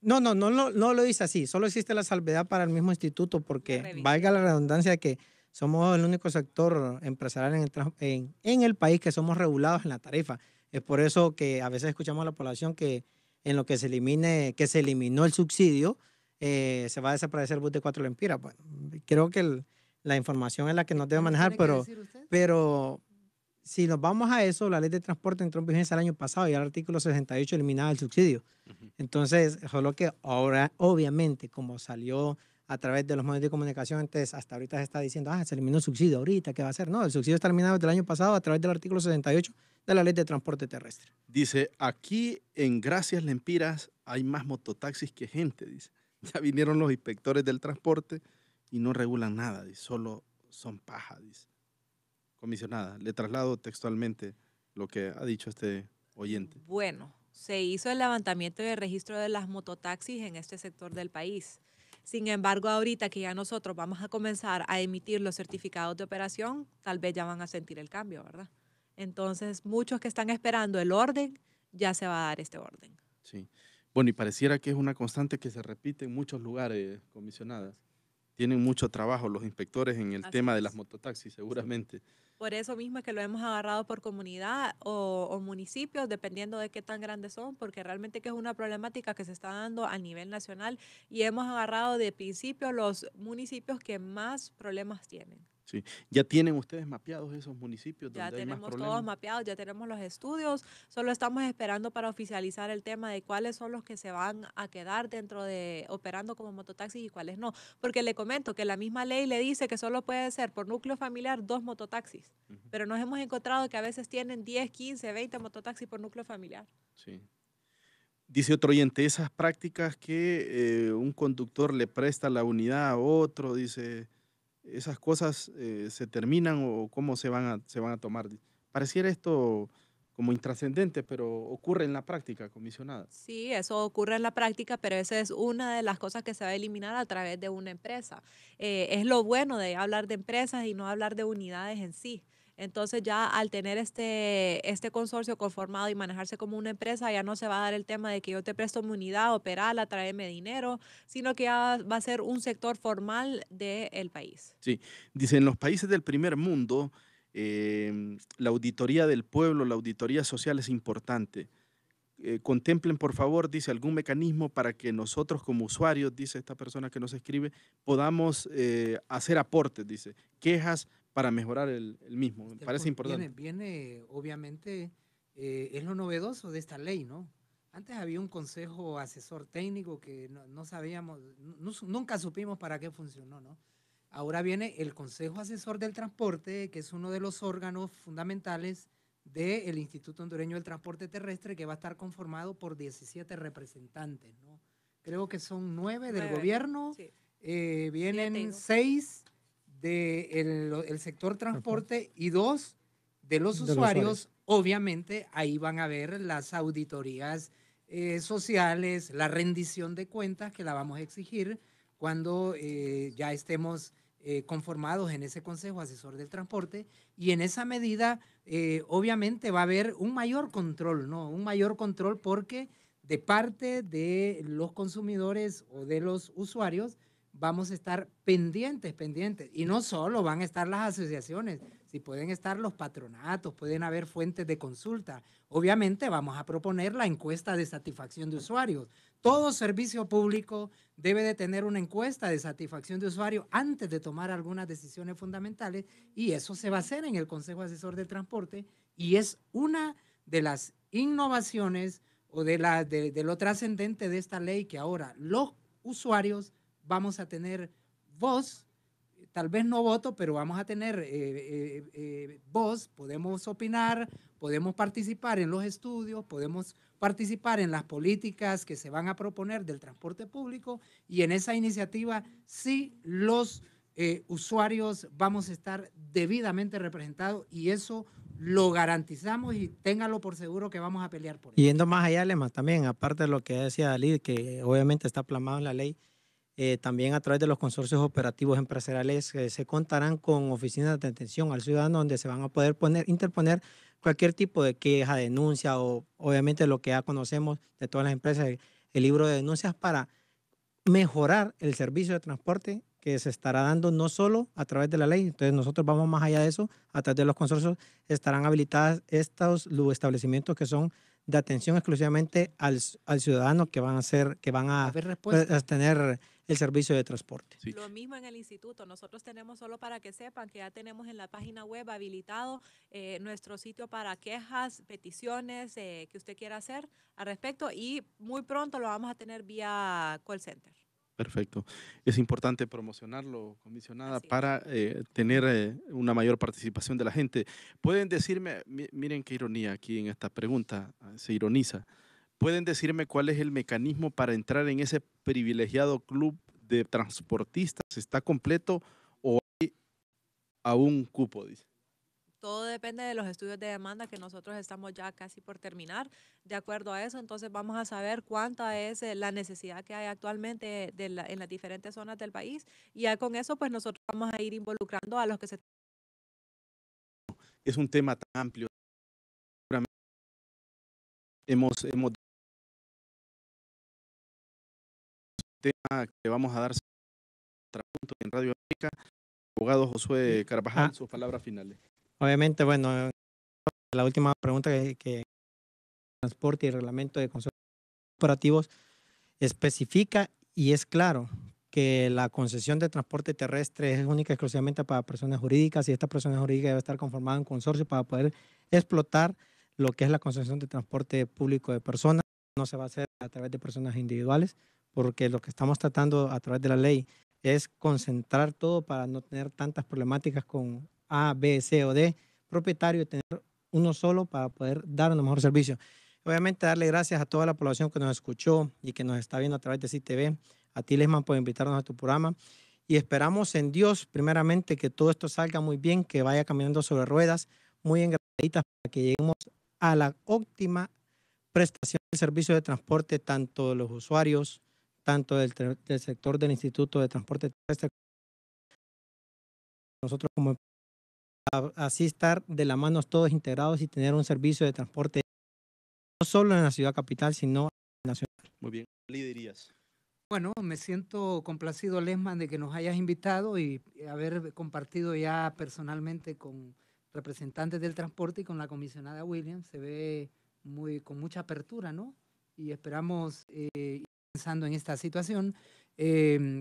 No lo dice así. Solo existe la salvedad para el mismo instituto porque valga la redundancia de que somos el único sector empresarial en el país que somos regulados en la tarifa. Es por eso que a veces escuchamos a la población que en lo que se eliminó el subsidio, se va a desaparecer el bus de 4 lempiras. Bueno, creo que la información es la que nos debe manejar, pero si nos vamos a eso, la ley de transporte entró en vigencia el año pasado y el artículo 68 eliminaba el subsidio. Entonces, solo que ahora, obviamente, como salió a través de los medios de comunicación, entonces hasta ahorita se está diciendo, se eliminó el subsidio ahorita, ¿qué va a hacer? No, el subsidio está eliminado desde el año pasado a través del artículo 68 de la ley de transporte terrestre. Dice, aquí en Gracias Lempiras hay más mototaxis que gente, dice. Ya vinieron los inspectores del transporte y no regulan nada, dice, solo son paja, dice. Comisionada, le traslado textualmente lo que ha dicho este oyente. Bueno, se hizo el levantamiento y el registro de las mototaxis en este sector del país. Sin embargo, ahorita que ya nosotros vamos a comenzar a emitir los certificados de operación, tal vez ya van a sentir el cambio, ¿verdad? Entonces, muchos que están esperando el orden, ya se va a dar este orden. Sí. Bueno, y pareciera que es una constante que se repite en muchos lugares, comisionadas. Tienen mucho trabajo los inspectores en el tema de las mototaxis, seguramente. Por eso mismo es que lo hemos agarrado por comunidad o municipios, dependiendo de qué tan grandes son, porque realmente que es una problemática que se está dando a nivel nacional y hemos agarrado de principio los municipios que más problemas tienen. Sí. ¿Ya tienen ustedes mapeados esos municipios donde Ya hay más tenemos problemas? todos mapeados, ya tenemos los estudios, solo estamos esperando para oficializar el tema de cuáles son los que se van a quedar dentro de operando como mototaxis y cuáles no. Porque le comento que la misma ley le dice que solo puede ser por núcleo familiar 2 mototaxis, pero nos hemos encontrado que a veces tienen 10, 15, 20 mototaxis por núcleo familiar. Sí. Dice otro oyente, esas prácticas que un conductor le presta la unidad a otro, dice, esas cosas se terminan o cómo se van a tomar. Pareciera esto como intrascendente, pero ocurre en la práctica, comisionada. Sí, eso ocurre en la práctica, pero esa es una de las cosas que se va a eliminar a través de una empresa. Es lo bueno de hablar de empresas y no hablar de unidades en sí. Entonces ya al tener este consorcio conformado y manejarse como una empresa, ya no se va a dar el tema de que yo te presto mi unidad, operala, tráeme dinero, sino que ya va a ser un sector formal del país. Sí, dice, en los países del primer mundo, la auditoría del pueblo, la auditoría social es importante. Contemplen, por favor, dice, algún mecanismo para que nosotros como usuarios, dice esta persona que nos escribe, podamos hacer aportes, dice, quejas para mejorar el mismo. Me parece importante. Viene obviamente, es lo novedoso de esta ley, ¿no? Antes había un consejo asesor técnico que no sabíamos, nunca supimos para qué funcionó, ¿no? Ahora viene el Consejo Asesor del Transporte, que es uno de los órganos fundamentales del Instituto Hondureño del Transporte Terrestre, que va a estar conformado por 17 representantes, ¿no? Creo que son 9 del gobierno, sí. Vienen 6 del sector transporte y 2 de los usuarios. Obviamente ahí van a ver las auditorías sociales, la rendición de cuentas que la vamos a exigir cuando ya estemos conformados en ese Consejo Asesor del Transporte, y en esa medida obviamente va a haber un mayor control, ¿no? Un mayor control porque de parte de los consumidores o de los usuarios vamos a estar pendientes, y no solo van a estar las asociaciones, si pueden estar los patronatos, pueden haber fuentes de consulta. Obviamente vamos a proponer la encuesta de satisfacción de usuarios. Todo servicio público debe de tener una encuesta de satisfacción de usuarios antes de tomar algunas decisiones fundamentales, y eso se va a hacer en el Consejo Asesor del Transporte, y es una de las innovaciones o de lo trascendente de esta ley, que ahora los usuarios vamos a tener voz, tal vez no voto, pero vamos a tener voz, podemos opinar, podemos participar en los estudios, podemos participar en las políticas que se van a proponer del transporte público, y en esa iniciativa sí los usuarios vamos a estar debidamente representados, y eso lo garantizamos, y téngalo por seguro que vamos a pelear por eso. Yendo más allá, Lema, también, aparte de lo que decía Dalí, que obviamente está plasmado en la ley, también a través de los consorcios operativos empresariales se contarán con oficinas de atención al ciudadano donde se van a poder interponer cualquier tipo de queja, denuncia, o obviamente lo que ya conocemos de todas las empresas, el libro de denuncias, para mejorar el servicio de transporte que se estará dando no solo a través de la ley. Entonces nosotros vamos más allá de eso, a través de los consorcios estarán habilitados estos establecimientos que son de atención exclusivamente al ciudadano, que van a tener el servicio de transporte. Sí. Lo mismo en el instituto. Nosotros tenemos, solo para que sepan, que ya tenemos en la página web habilitado nuestro sitio para quejas, peticiones que usted quiera hacer al respecto, y muy pronto lo vamos a tener vía call center. Perfecto. Es importante promocionarlo, comisionada, Así es. para tener una mayor participación de la gente. Pueden decirme, miren qué ironía aquí en esta pregunta, se ironiza. ¿Pueden decirme cuál es el mecanismo para entrar en ese privilegiado club de transportistas? ¿Está completo o hay aún cupo? Dice. Todo depende de los estudios de demanda que nosotros estamos ya casi por terminar. De acuerdo a eso, entonces vamos a saber cuánta es la necesidad que hay actualmente en las diferentes zonas del país, y ya con eso pues nosotros vamos a ir involucrando a los que se... Es un tema tan amplio. Hemos tema que vamos a dar en Radio América. Abogado Josué Carvajal, sus palabras finales. Obviamente, bueno, la última pregunta que transporte y reglamento de consejos operativos especifica y es claro que la concesión de transporte terrestre es única y exclusivamente para personas jurídicas, y esta persona jurídica debe estar conformada en consorcio para poder explotar lo que es la concesión de transporte público de personas. No se va a hacer a través de personas individuales, porque lo que estamos tratando a través de la ley es concentrar todo para no tener tantas problemáticas con A, B, C o D propietario, y tener uno solo para poder dar un mejor servicio. Obviamente darle gracias a toda la población que nos escuchó y que nos está viendo a través de CITV, a ti, Lesman, por invitarnos a tu programa, y esperamos en Dios primeramente que todo esto salga muy bien, que vaya caminando sobre ruedas muy engrasaditas para que lleguemos a la óptima prestación del servicio de transporte, tanto de los usuarios, tanto del sector del Instituto de Transporte Terrestre, nosotros como así estar de la mano todos integrados y tener un servicio de transporte no solo en la ciudad capital, sino nacional. Muy bien, ¿qué dirías? Bueno, me siento complacido, Lesman, de que nos hayas invitado y haber compartido ya personalmente con representantes del transporte y con la comisionada Williams. Se ve con mucha apertura, ¿no? Y esperamos ir pensando en esta situación.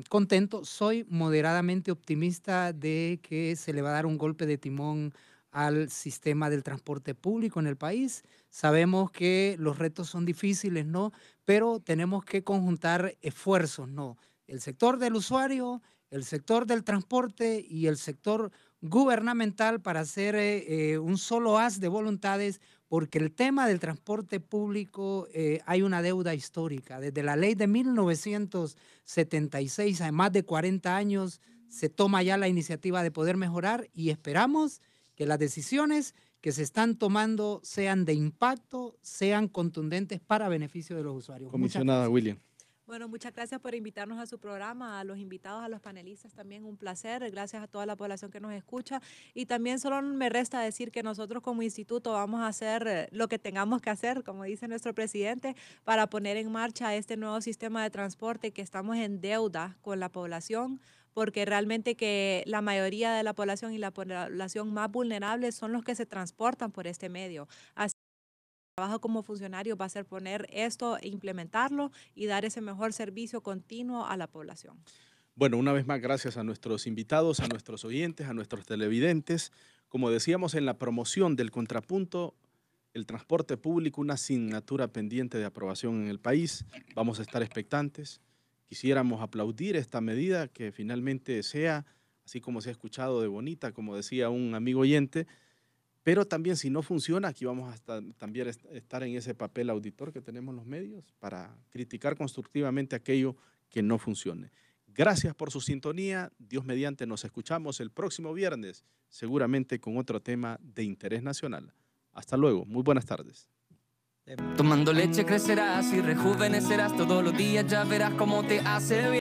Contento, soy moderadamente optimista de que se le va a dar un golpe de timón al sistema del transporte público en el país. Sabemos que los retos son difíciles, ¿no? Pero tenemos que conjuntar esfuerzos, ¿no? El sector del usuario, el sector del transporte y el sector gubernamental para hacer un solo haz de voluntades, porque el tema del transporte público hay una deuda histórica. Desde la ley de 1976, a más de 40 años, se toma ya la iniciativa de poder mejorar, y esperamos que las decisiones que se están tomando sean de impacto, sean contundentes para beneficio de los usuarios. Comisionada William. Bueno, muchas gracias por invitarnos a su programa, a los invitados, a los panelistas también, un placer. Gracias a toda la población que nos escucha. Y también solo me resta decir que nosotros como instituto vamos a hacer lo que tengamos que hacer, como dice nuestro presidente, para poner en marcha este nuevo sistema de transporte, que estamos en deuda con la población, porque realmente que la mayoría de la población y la población más vulnerable son los que se transportan por este medio. Así trabajo como funcionario va a ser poner esto, implementarlo y dar ese mejor servicio continuo a la población. Bueno, una vez más, gracias a nuestros invitados, a nuestros oyentes, a nuestros televidentes. Como decíamos en la promoción del Contrapunto, el transporte público, una asignatura pendiente de aprobación en el país. Vamos a estar expectantes. Quisiéramos aplaudir esta medida, que finalmente sea, así como se ha escuchado, de bonita, como decía un amigo oyente. Pero también, si no funciona, aquí vamos a también estar en ese papel auditor que tenemos los medios para criticar constructivamente aquello que no funcione. Gracias por su sintonía. Dios mediante, nos escuchamos el próximo viernes, seguramente con otro tema de interés nacional. Hasta luego. Muy buenas tardes. Tomando leche crecerás y rejuvenecerás todos los días, ya verás cómo te hace bien.